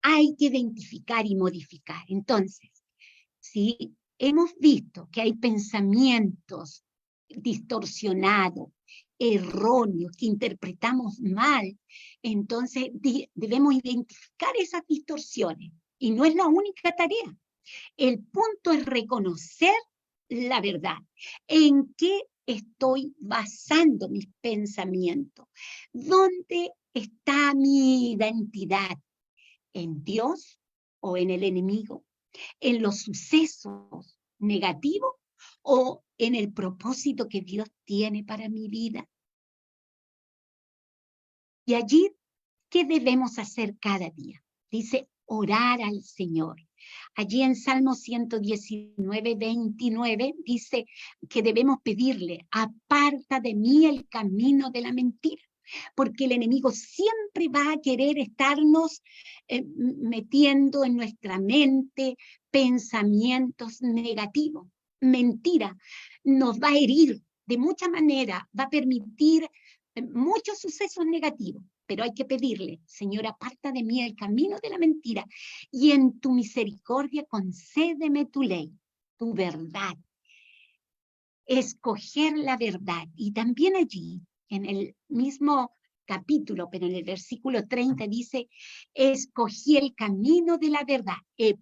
Hay que identificar y modificar. Entonces, si hemos visto que hay pensamientos distorsionado, erróneo, que interpretamos mal, entonces debemos identificar esas distorsiones. Y no es la única tarea. El punto es reconocer la verdad. ¿En qué estoy basando mis pensamientos? ¿Dónde está mi identidad? ¿En Dios o en el enemigo? ¿En los sucesos negativos o en el propósito que Dios tiene para mi vida? Y allí, ¿qué debemos hacer cada día? Dice, orar al Señor. Allí en Salmo 119, 29, dice que debemos pedirle, aparta de mí el camino de la mentira, porque el enemigo siempre va a querer estarnos metiendo en nuestra mente pensamientos negativos. Mentira, nos va a herir de mucha manera, va a permitir muchos sucesos negativos. Pero hay que pedirle, Señor, aparta de mí el camino de la mentira y en tu misericordia concédeme tu ley, tu verdad. Escoger la verdad. Y también allí, en el mismo capítulo, pero en el versículo 30 dice, escogí el camino de la verdad, he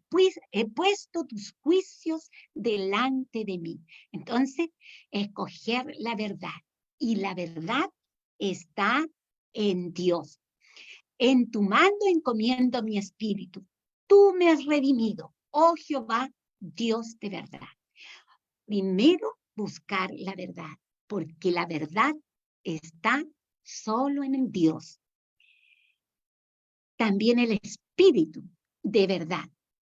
puesto tus juicios delante de mí. Entonces, escoger la verdad. Y la verdad está en Dios. En tu mando encomiendo mi espíritu. Tú me has redimido, oh Jehová, Dios de verdad. Primero, buscar la verdad, porque la verdad está solo en el Dios. También el espíritu de verdad.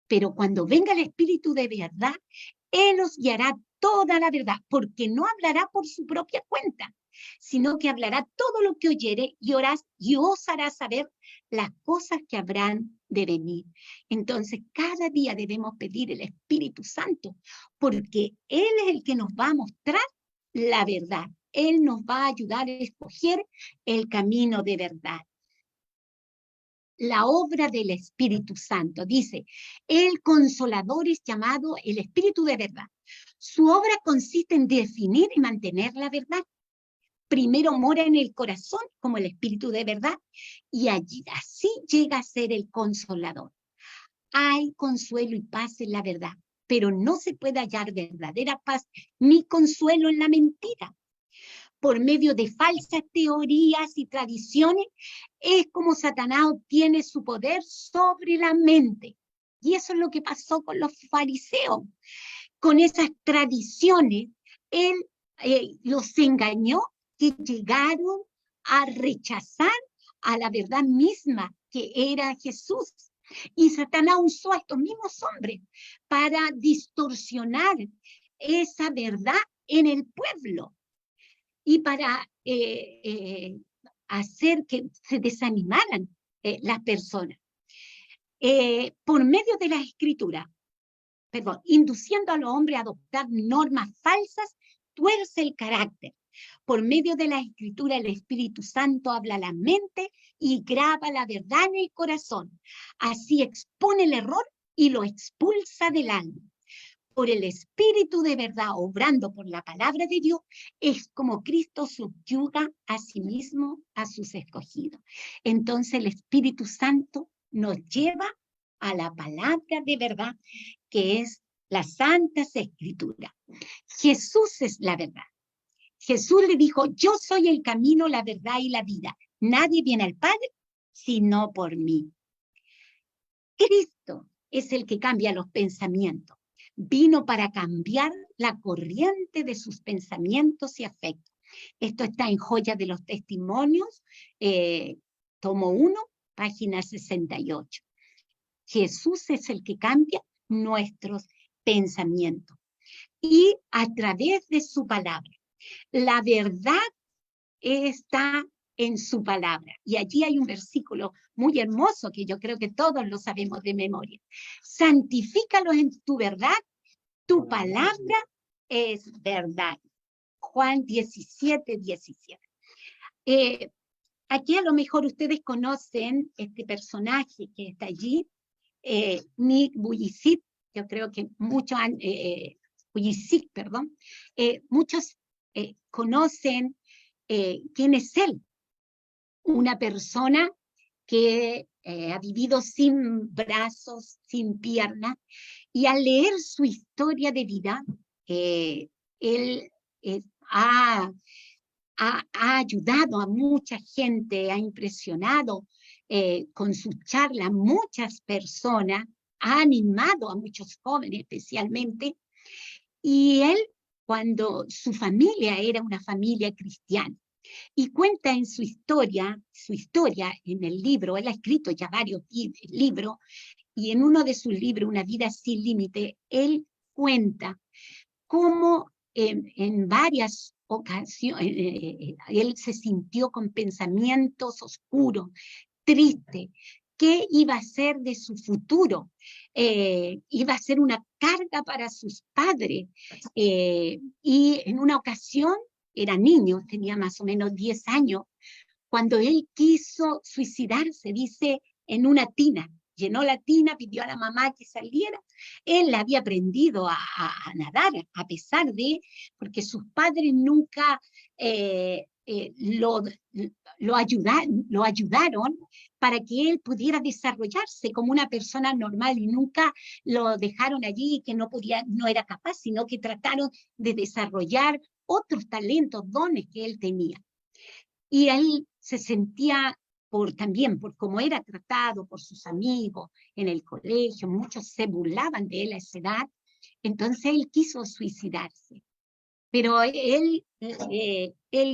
Pero cuando venga el espíritu de verdad, Él os guiará toda la verdad, porque no hablará por su propia cuenta, sino que hablará todo lo que oyere y os hará saber las cosas que habrán de venir. Entonces, cada día debemos pedir el Espíritu Santo, porque Él es el que nos va a mostrar la verdad. Él nos va a ayudar a escoger el camino de verdad. La obra del Espíritu Santo, dice, el Consolador es llamado el Espíritu de verdad. Su obra consiste en definir y mantener la verdad. Primero mora en el corazón como el Espíritu de verdad y allí así llega a ser el Consolador. Hay consuelo y paz en la verdad, pero no se puede hallar verdadera paz ni consuelo en la mentira. Por medio de falsas teorías y tradiciones, es como Satanás obtiene su poder sobre la mente. Y eso es lo que pasó con los fariseos. Con esas tradiciones, él los engañó, que llegaron a rechazar a la verdad misma que era Jesús. Y Satanás usó a estos mismos hombres para distorsionar esa verdad en el pueblo y para hacer que se desanimaran las personas. Por medio de la escritura, induciendo a los hombres a adoptar normas falsas, tuerce el carácter. Por medio de la escritura, el Espíritu Santo habla a la mente y graba la verdad en el corazón. Así expone el error y lo expulsa del alma. Por el Espíritu de verdad, obrando por la palabra de Dios, es como Cristo subyuga a sí mismo a sus escogidos. Entonces el Espíritu Santo nos lleva a la palabra de verdad, que es la Santa Escritura. Jesús es la verdad. Jesús le dijo, yo soy el camino, la verdad y la vida. Nadie viene al Padre sino por mí. Cristo es el que cambia los pensamientos. Vino para cambiar la corriente de sus pensamientos y afectos. Esto está en Joya de los Testimonios, tomo 1, página 68. Jesús es el que cambia nuestros pensamientos. Y a través de su palabra. La verdad está en su palabra. Y allí hay un versículo muy hermoso que yo creo que todos lo sabemos de memoria. Santifícalos en tu verdad, tu palabra es verdad. Juan 17, 17. Aquí a lo mejor ustedes conocen este personaje que está allí, Nick Vujicic. Yo creo que muchos han... Vujicic, perdón. Muchos conocen quién es él. Una persona que ha vivido sin brazos, sin piernas, y al leer su historia de vida, él ha ayudado a mucha gente, ha impresionado con sus charlas muchas personas, ha animado a muchos jóvenes especialmente, y él, cuando su familia era una familia cristiana, y cuenta en su historia en el libro, él ha escrito ya varios libros, y en uno de sus libros, Una vida sin límite, él cuenta cómo en varias ocasiones él se sintió con pensamientos oscuros, tristes. ¿Qué iba a ser de su futuro? Iba a ser una carga para sus padres. Y en una ocasión, era niño, tenía más o menos 10 años, cuando él quiso suicidarse, dice, en una tina. Llenó la tina, pidió a la mamá que saliera. Él había aprendido a nadar, a pesar de, porque sus padres nunca lo ayudaron para que él pudiera desarrollarse como una persona normal, y nunca lo dejaron allí que no era capaz, sino que trataron de desarrollar otros talentos, dones que él tenía. Y él se sentía también por cómo era tratado por sus amigos en el colegio, muchos se burlaban de él a esa edad, entonces él quiso suicidarse. Pero él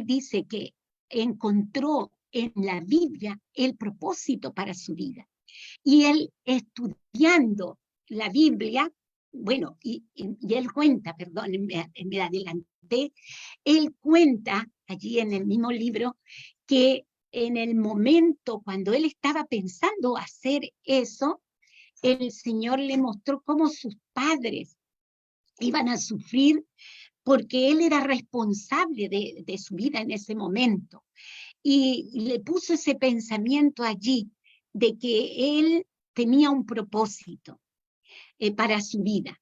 dice que encontró en la Biblia el propósito para su vida. Y él, estudiando la Biblia, bueno, y él cuenta, perdón, me adelanté, él cuenta allí en el mismo libro que en el momento cuando él estaba pensando hacer eso, el Señor le mostró cómo sus padres iban a sufrir porque él era responsable de su vida en ese momento. Y le puso ese pensamiento allí de que él tenía un propósito para su vida.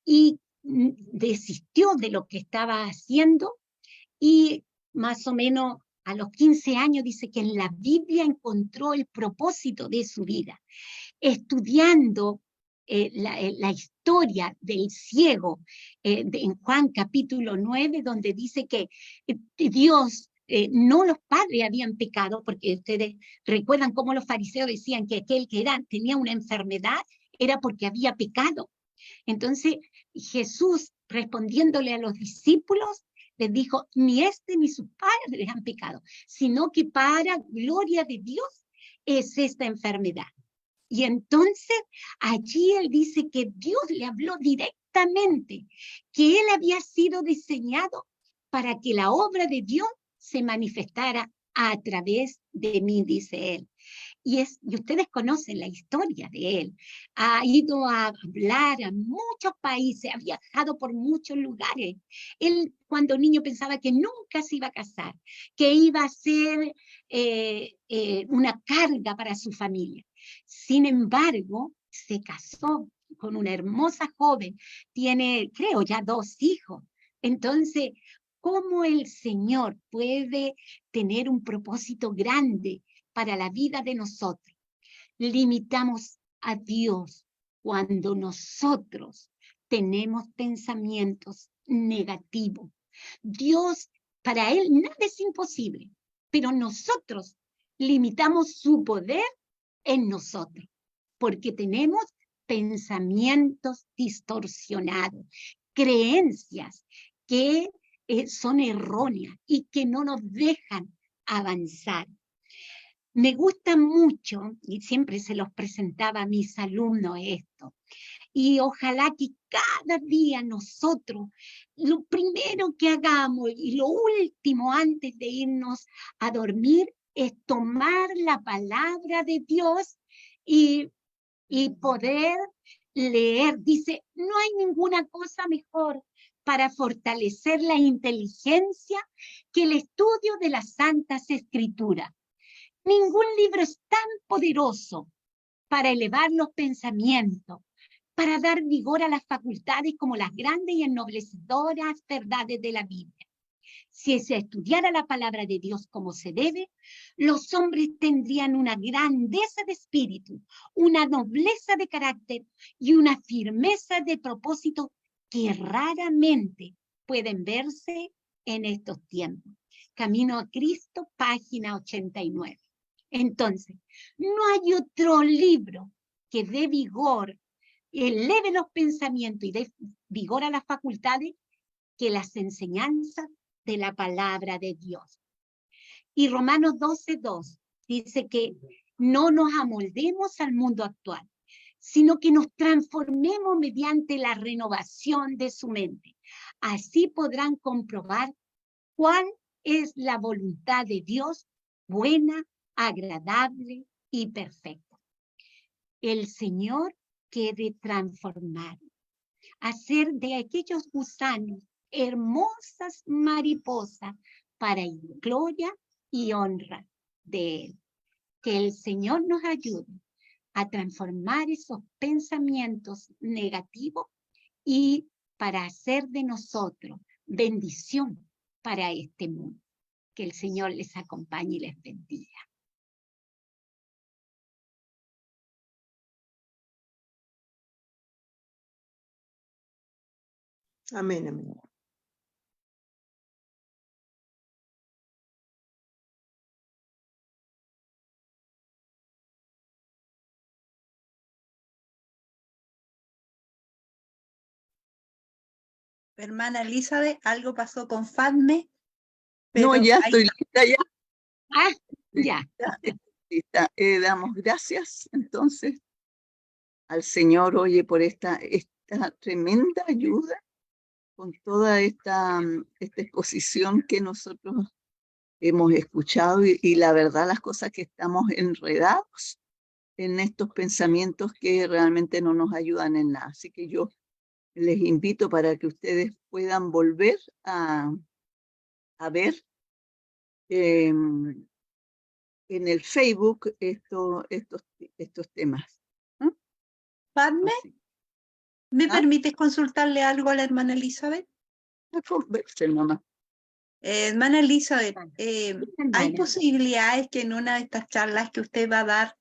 Y desistió de lo que estaba haciendo, y más o menos a los 15 años dice que en la Biblia encontró el propósito de su vida, estudiando la historia del ciego en Juan capítulo 9, donde dice que Dios, no los padres habían pecado, porque ustedes recuerdan cómo los fariseos decían que aquel que tenía una enfermedad era porque había pecado. Entonces Jesús, respondiéndole a los discípulos, les dijo, ni ni sus padres han pecado, sino que para gloria de Dios es esta enfermedad. Y entonces allí él dice que Dios le habló directamente, que él había sido diseñado para que la obra de Dios se manifestara a través de mí, dice él. Y ustedes conocen la historia de él. Ha ido a hablar a muchos países, ha viajado por muchos lugares. Él, cuando niño, pensaba que nunca se iba a casar, que iba a ser una carga para su familia. Sin embargo, se casó con una hermosa joven, tiene, creo, ya 2 hijos. Entonces, ¿cómo el Señor puede tener un propósito grande para la vida de nosotros? Limitamos a Dios cuando nosotros tenemos pensamientos negativos. Dios, para Él nada es imposible, pero nosotros limitamos su poder en nosotros, porque tenemos pensamientos distorsionados, creencias que son erróneas y que no nos dejan avanzar. Me gusta mucho, y siempre se los presentaba a mis alumnos esto, y ojalá que cada día nosotros, lo primero que hagamos y lo último antes de irnos a dormir, es tomar la palabra de Dios y poder leer. Dice, no hay ninguna cosa mejor para fortalecer la inteligencia que el estudio de las Santas Escrituras. Ningún libro es tan poderoso para elevar los pensamientos, para dar vigor a las facultades como las grandes y ennoblecedoras verdades de la Biblia. Si se estudiara la palabra de Dios como se debe, los hombres tendrían una grandeza de espíritu, una nobleza de carácter y una firmeza de propósito que raramente pueden verse en estos tiempos. Camino a Cristo, página 89. Entonces, no hay otro libro que dé vigor, eleve los pensamientos y dé vigor a las facultades que las enseñanzas de la palabra de Dios. Y Romanos 12:2 dice que no nos amoldemos al mundo actual, sino que nos transformemos mediante la renovación de su mente. Así podrán comprobar cuál es la voluntad de Dios, buena, agradable y perfecta. El Señor quiere transformar, hacer de aquellos gusanos hermosas mariposas para gloria y honra de Él. Que el Señor nos ayude a transformar esos pensamientos negativos y para hacer de nosotros bendición para este mundo. Que el Señor les acompañe y les bendiga. Amén, amén. Hermana Elizabeth, algo pasó con Fatme. No, ya ahí estoy lista, ya. Ah, ya. Ya estoy lista. Damos gracias entonces al Señor, oye, por esta tremenda ayuda con toda esta exposición que nosotros hemos escuchado y la verdad las cosas que estamos enredados en estos pensamientos que realmente no nos ayudan en nada. Así que yo les invito para que ustedes puedan volver a ver en el Facebook estos temas. ¿No? Fatme, Así. ¿me ¿Ah? permites consultarle algo a la hermana Elizabeth? Converse, mamá. Hermana Elizabeth, ¿hay Hermana. posibilidades que en una de estas charlas que usted va a dar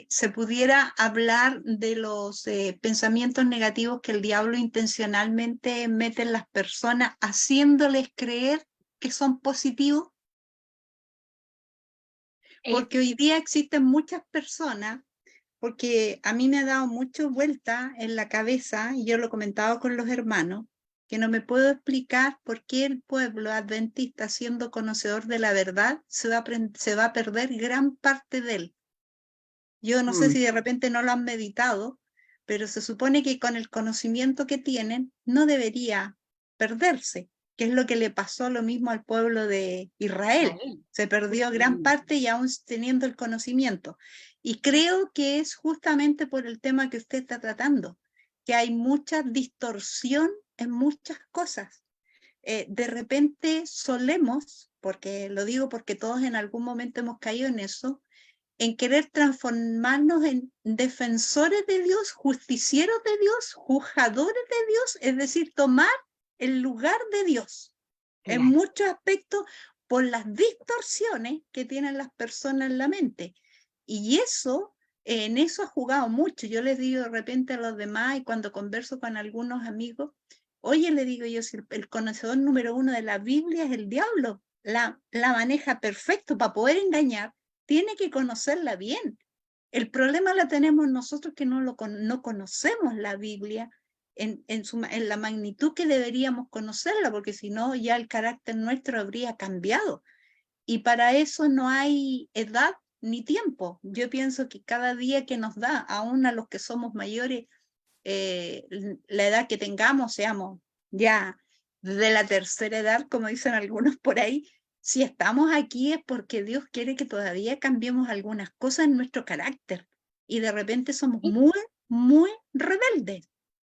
se pudiera hablar de los pensamientos negativos que el diablo intencionalmente mete en las personas, haciéndoles creer que son positivos? Porque hoy día existen muchas personas, porque a mí me ha dado mucho vuelta en la cabeza, y yo lo he comentado con los hermanos, que no me puedo explicar por qué el pueblo adventista, siendo conocedor de la verdad, se va a perder gran parte de él. Yo no sé si de repente no lo han meditado, pero se supone que con el conocimiento que tienen no debería perderse, que es lo que le pasó lo mismo al pueblo de Israel. Se perdió gran parte y aún teniendo el conocimiento. Y creo que es justamente por el tema que usted está tratando, que hay mucha distorsión en muchas cosas. De repente solemos, porque lo digo porque todos en algún momento hemos caído en eso, en querer transformarnos en defensores de Dios, justicieros de Dios, juzgadores de Dios, es decir, tomar el lugar de Dios. En muchos aspectos, por las distorsiones que tienen las personas en la mente. Y eso, en eso ha jugado mucho. Yo les digo de repente a los demás, y cuando converso con algunos amigos, oye, le digo yo, si el conocedor número uno de la Biblia es el diablo, la maneja perfecto para poder engañar, tiene que conocerla bien. El problema la tenemos nosotros que no conocemos la Biblia en la magnitud que deberíamos conocerla, porque si no ya el carácter nuestro habría cambiado. Y para eso no hay edad ni tiempo. Yo pienso que cada día que nos da, aún a los que somos mayores, la edad que tengamos, seamos ya de la tercera edad, como dicen algunos por ahí, si estamos aquí es porque Dios quiere que todavía cambiemos algunas cosas en nuestro carácter y de repente somos muy, muy rebeldes.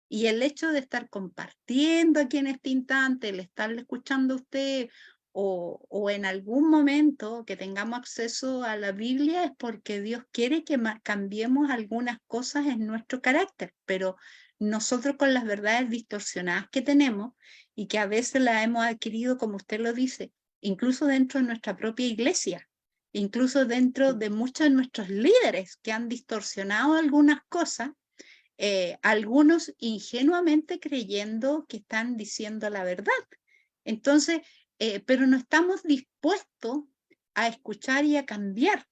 Y el hecho de estar compartiendo aquí en este instante, el estarle escuchando a usted o en algún momento que tengamos acceso a la Biblia es porque Dios quiere que cambiemos algunas cosas en nuestro carácter, pero nosotros con las verdades distorsionadas que tenemos y que a veces las hemos adquirido, como usted lo dice, incluso dentro de nuestra propia iglesia, incluso dentro de muchos de nuestros líderes que han distorsionado algunas cosas, algunos ingenuamente creyendo que están diciendo la verdad. Entonces, pero no estamos dispuestos a escuchar y a cambiar.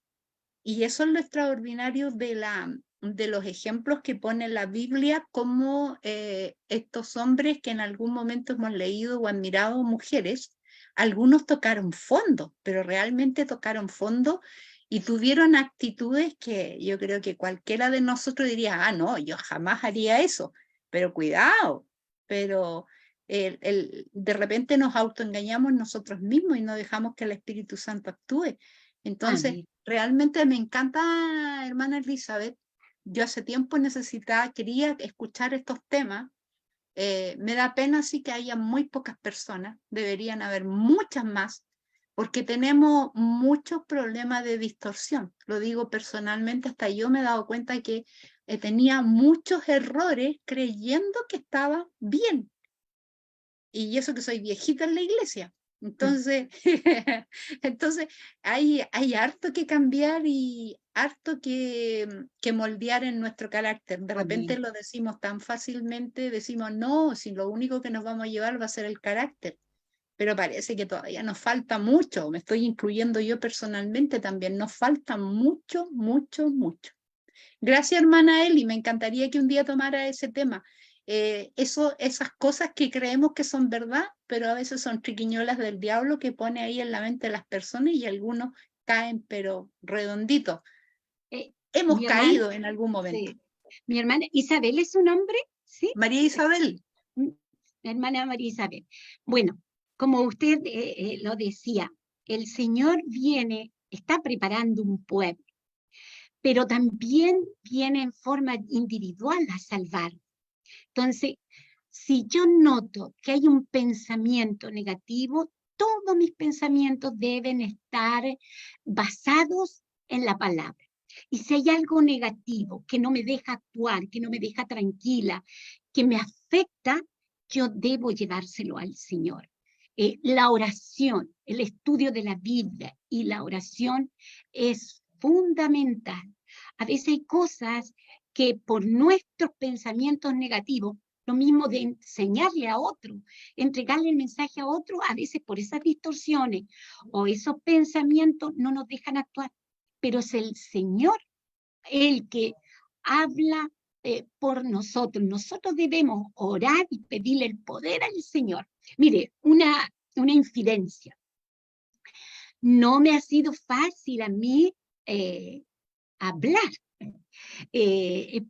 Y eso es lo extraordinario de los ejemplos que pone la Biblia, como estos hombres que en algún momento hemos leído o admirado, mujeres, algunos tocaron fondo, pero realmente tocaron fondo y tuvieron actitudes que yo creo que cualquiera de nosotros diría, ah, no, yo jamás haría eso, pero cuidado, pero de repente nos autoengañamos nosotros mismos y no dejamos que el Espíritu Santo actúe. Entonces, Amén. realmente me encanta, hermana Elizabeth. Yo hace tiempo quería escuchar estos temas. Me da pena sí que haya muy pocas personas, deberían haber muchas más, porque tenemos muchos problemas de distorsión. Lo digo personalmente, hasta yo me he dado cuenta que tenía muchos errores creyendo que estaba bien. Y eso que soy viejita en la iglesia. Entonces, entonces hay harto que cambiar y harto que moldear en nuestro carácter. De repente Amén. lo decimos tan fácilmente, decimos, no, si lo único que nos vamos a llevar va a ser el carácter. Pero parece que todavía nos falta mucho. Me estoy incluyendo yo personalmente también. Nos falta mucho, mucho, mucho. Gracias, hermana Eli. Me encantaría que un día tomara ese tema. Esas cosas que creemos que son verdad, pero a veces son triquiñuelas del diablo que pone ahí en la mente de las personas y algunos caen, pero redonditos. Hemos Mi hermana, caído en algún momento. sí. Mi hermana Isabel es su nombre, ¿sí? María Isabel. Mi hermana María Isabel. Bueno, como usted lo decía, el Señor está preparando un pueblo, pero también viene en forma individual a salvar. Entonces, si yo noto que hay un pensamiento negativo, todos mis pensamientos deben estar basados en la palabra. Y si hay algo negativo que no me deja actuar, que no me deja tranquila, que me afecta, yo debo llevárselo al Señor. La oración, el estudio de la Biblia y la oración es fundamental. A veces hay cosas que por nuestros pensamientos negativos, lo mismo de enseñarle a otro, entregarle el mensaje a otro, a veces por esas distorsiones o esos pensamientos no nos dejan actuar. Pero es el Señor el que habla por nosotros. Nosotros debemos orar y pedirle el poder al Señor. Mire, una infidencia. No me ha sido fácil a mí hablar,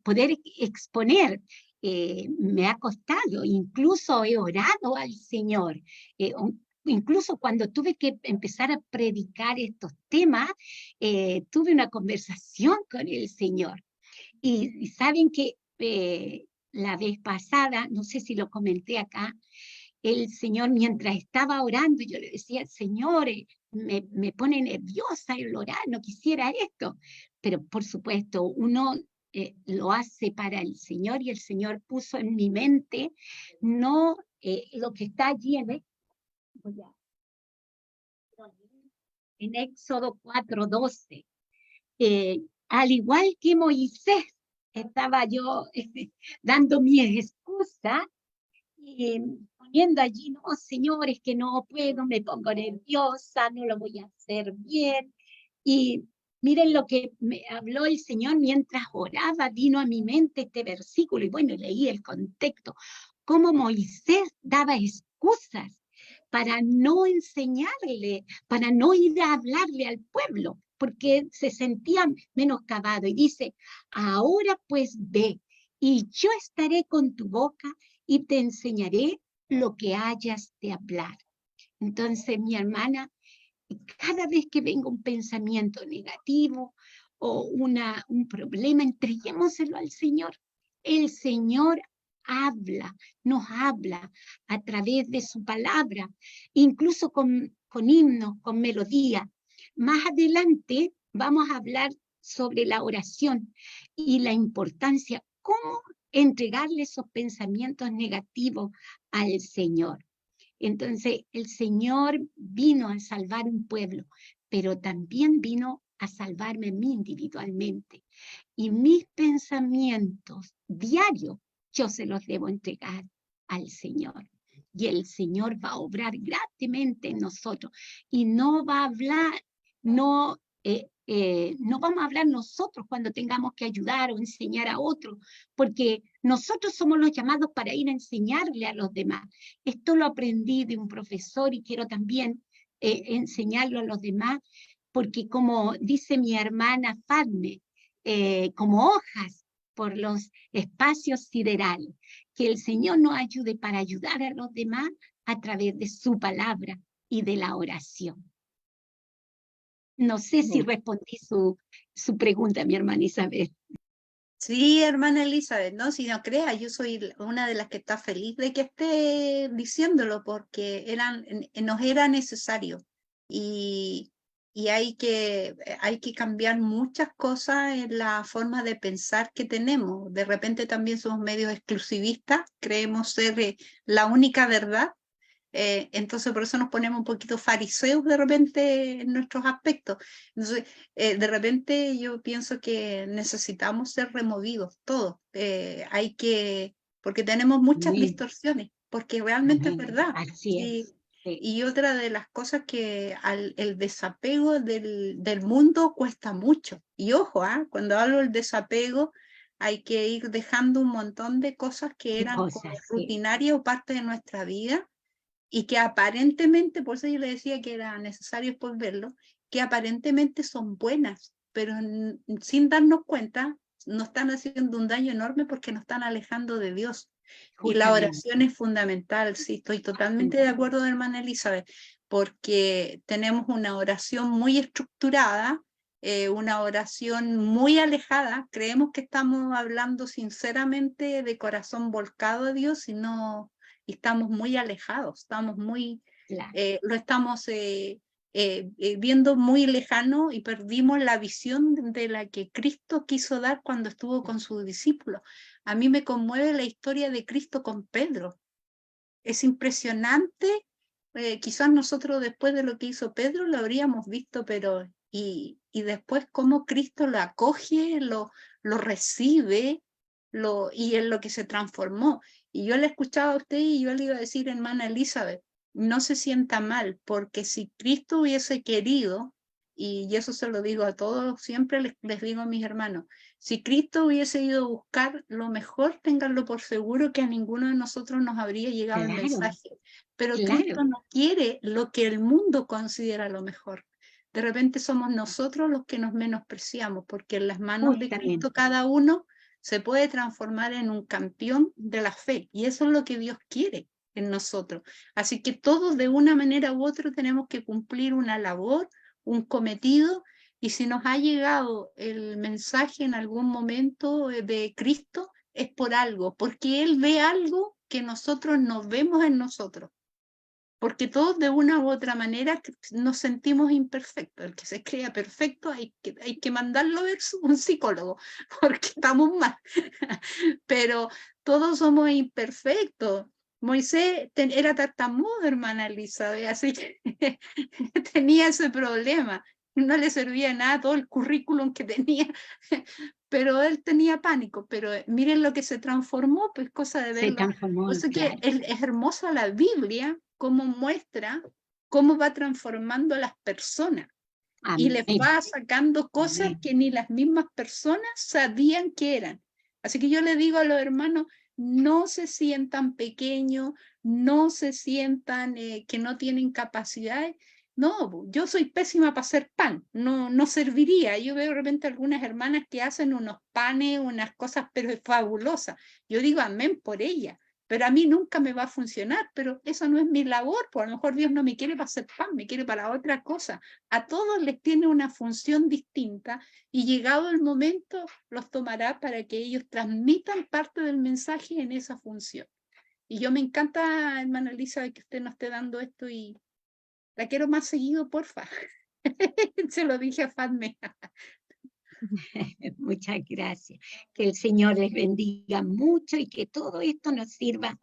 poder exponer. Me ha costado, incluso he orado al Señor. Incluso cuando tuve que empezar a predicar estos temas, tuve una conversación con el Señor. Y saben que la vez pasada, no sé si lo comenté acá, el Señor, mientras estaba orando, yo le decía, Señor, me pone nerviosa el orar, no quisiera esto. Pero por supuesto, uno lo hace para el Señor y el Señor puso en mi mente no lo que está allí en Éxodo 4:12. Al igual que Moisés, estaba yo dando mi excusa y poniendo allí, no, Señor, es que no puedo, me pongo nerviosa, no lo voy a hacer bien. Y miren lo que me habló el Señor mientras oraba, vino a mi mente este versículo, y bueno, leí el contexto, cómo Moisés daba excusas para no enseñarle, para no ir a hablarle al pueblo, porque se sentía menoscabado. Y dice, ahora pues ve, y yo estaré con tu boca y te enseñaré lo que hayas de hablar. Entonces, mi hermana, cada vez que venga un pensamiento negativo o un problema, entreguémoselo al Señor. El Señor nos habla a través de su palabra, incluso con con himnos, con melodía. Más adelante vamos a hablar sobre la oración y la importancia, cómo entregarle esos pensamientos negativos al Señor. Entonces, el Señor vino a salvar un pueblo, pero también vino a salvarme a mí individualmente. Y mis pensamientos diarios yo se los debo entregar al Señor. Y el Señor va a obrar grandemente en nosotros. Y no va a hablar, no vamos a hablar nosotros cuando tengamos que ayudar o enseñar a otros, porque nosotros somos los llamados para ir a enseñarle a los demás. Esto lo aprendí de un profesor y quiero también enseñarlo a los demás, porque como dice mi hermana Fadme, como hojas por los espacios siderales, que el Señor nos ayude para ayudar a los demás a través de su palabra y de la oración. No sé si respondí su pregunta, mi hermana Isabel. Sí, hermana Elizabeth, no, si no crea, yo soy una de las que está feliz de que esté diciéndolo porque nos era necesario y hay que cambiar muchas cosas en la forma de pensar que tenemos. De repente también somos medios exclusivistas, creemos ser la única verdad. Entonces por eso nos ponemos un poquito fariseos de repente en nuestros aspectos. Entonces, de repente yo pienso que necesitamos ser removidos todos. Porque tenemos muchas Amén. distorsiones, porque realmente Amén. es verdad. Así es. Sí. Y otra de las cosas que el desapego del mundo cuesta mucho. Y ojo, cuando hablo del desapego, hay que ir dejando un montón de cosas que eran como Cosas, sí. rutinarias o parte de nuestra vida y que aparentemente, por eso yo le decía que era necesario después verlo, que aparentemente son buenas, pero sin darnos cuenta nos están haciendo un daño enorme porque nos están alejando de Dios. Y la Justamente. oración es fundamental, sí, estoy totalmente de acuerdo, hermana Elizabeth, porque tenemos una oración muy estructurada, una oración muy alejada, creemos que estamos hablando sinceramente de corazón volcado a Dios y no, y estamos muy alejados, estamos muy, Claro. lo estamos viendo muy lejano y perdimos la visión de la que Cristo quiso dar cuando estuvo con sus discípulos. A mí me conmueve la historia de Cristo con Pedro. Es impresionante. Quizás nosotros después de lo que hizo Pedro lo habríamos visto, pero y después cómo Cristo lo acoge, lo recibe, y en lo que se transformó. Y yo le escuchaba a usted y yo le iba a decir, hermana Elizabeth, no se sienta mal, porque si Cristo hubiese querido, y eso se lo digo a todos, siempre les digo a mis hermanos, si Cristo hubiese ido a buscar lo mejor, ténganlo por seguro que a ninguno de nosotros nos habría llegado el mensaje. Pero Cristo no quiere lo que el mundo considera lo mejor. De repente somos nosotros los que nos menospreciamos, porque en las manos de Cristo cada uno se puede transformar en un campeón de la fe. Y eso es lo que Dios quiere en nosotros. Así que todos de una manera u otra tenemos que cumplir una labor, un cometido, y si nos ha llegado el mensaje en algún momento de Cristo, es por algo, porque Él ve algo que nosotros no vemos en nosotros. Porque todos de una u otra manera nos sentimos imperfectos. El que se crea perfecto hay que mandarlo a ver un psicólogo, porque estamos mal. Pero todos somos imperfectos. Moisés era tartamudo, hermana Elizabeth, así que tenía ese problema. No le servía nada todo el currículum que tenía, pero él tenía pánico. Pero miren lo que se transformó, pues cosa de verlo. Se transformó, Por eso claro. que es hermosa la Biblia, cómo muestra cómo va transformando a las personas. Amén. Y les va sacando cosas Amén. Que ni las mismas personas sabían que eran. Así que yo le digo a los hermanos, no se sientan pequeños, no se sientan que no tienen capacidades. No, yo soy pésima para hacer pan, no serviría. Yo veo de repente algunas hermanas que hacen unos panes, unas cosas, pero es fabulosa. Yo digo amén por ella, pero a mí nunca me va a funcionar, pero eso no es mi labor, pues a lo mejor Dios no me quiere para hacer pan, me quiere para otra cosa. A todos les tiene una función distinta y llegado el momento los tomará para que ellos transmitan parte del mensaje en esa función. Y yo me encanta, hermana Elizabeth, que usted nos esté dando esto y La quiero más seguido, porfa. Se lo dije a Fatme. Muchas gracias. Que el Señor les bendiga mucho y que todo esto nos sirva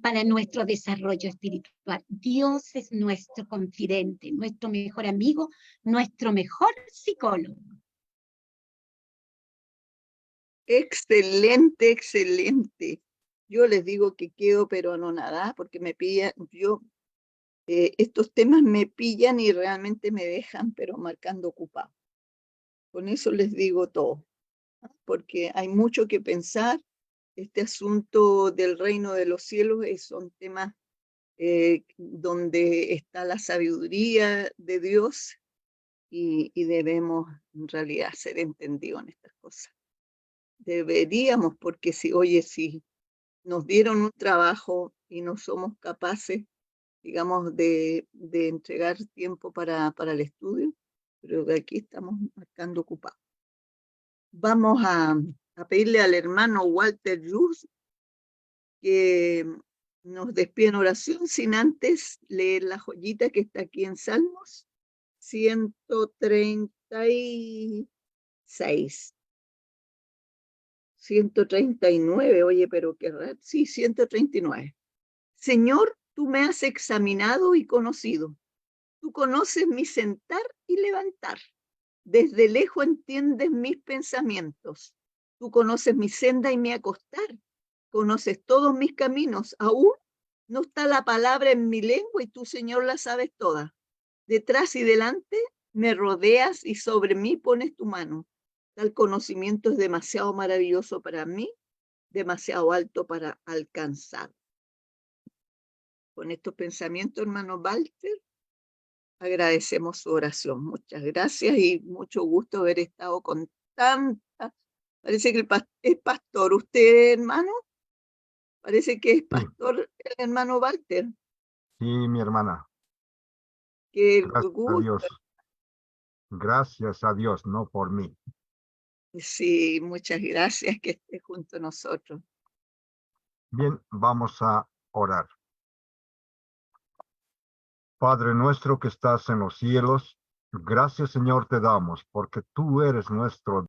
para nuestro desarrollo espiritual. Dios es nuestro confidente, nuestro mejor amigo, nuestro mejor psicólogo. Excelente, excelente. Yo les digo que quedo pero anonadada porque me pillan, estos temas me pillan y realmente me dejan pero marcando ocupado. Con eso les digo todo, ¿no? Porque hay mucho que pensar. Este asunto del reino de los cielos son temas donde está la sabiduría de Dios y debemos en realidad ser entendidos en estas cosas. Deberíamos, porque si nos dieron un trabajo y no somos capaces, digamos, de entregar tiempo para el estudio, pero de aquí estamos marcando ocupados. Vamos a pedirle al hermano Walter Ruz que nos despide en oración sin antes leer la joyita que está aquí en Salmos 136. 139, oye, pero qué raro. Sí, 139. Señor, tú me has examinado y conocido. Tú conoces mi sentar y levantar. Desde lejos entiendes mis pensamientos. Tú conoces mi senda y mi acostar. Conoces todos mis caminos. Aún no está la palabra en mi lengua y tú, Señor, la sabes toda. Detrás y delante me rodeas y sobre mí pones tu mano. Tal conocimiento es demasiado maravilloso para mí, demasiado alto para alcanzar. Con estos pensamientos, hermano Walter, agradecemos su oración. Muchas gracias y mucho gusto haber estado con tanta. Parece que es pastor. ¿Usted, hermano? Parece que es Sí, pastor el hermano Walter. sí, mi hermana. Qué Gracias a gusto. Dios. Gracias a Dios, no por mí. Sí, muchas gracias que esté junto a nosotros. Bien, vamos a orar. Padre nuestro que estás en los cielos, gracias, Señor, te damos, porque tú eres nuestro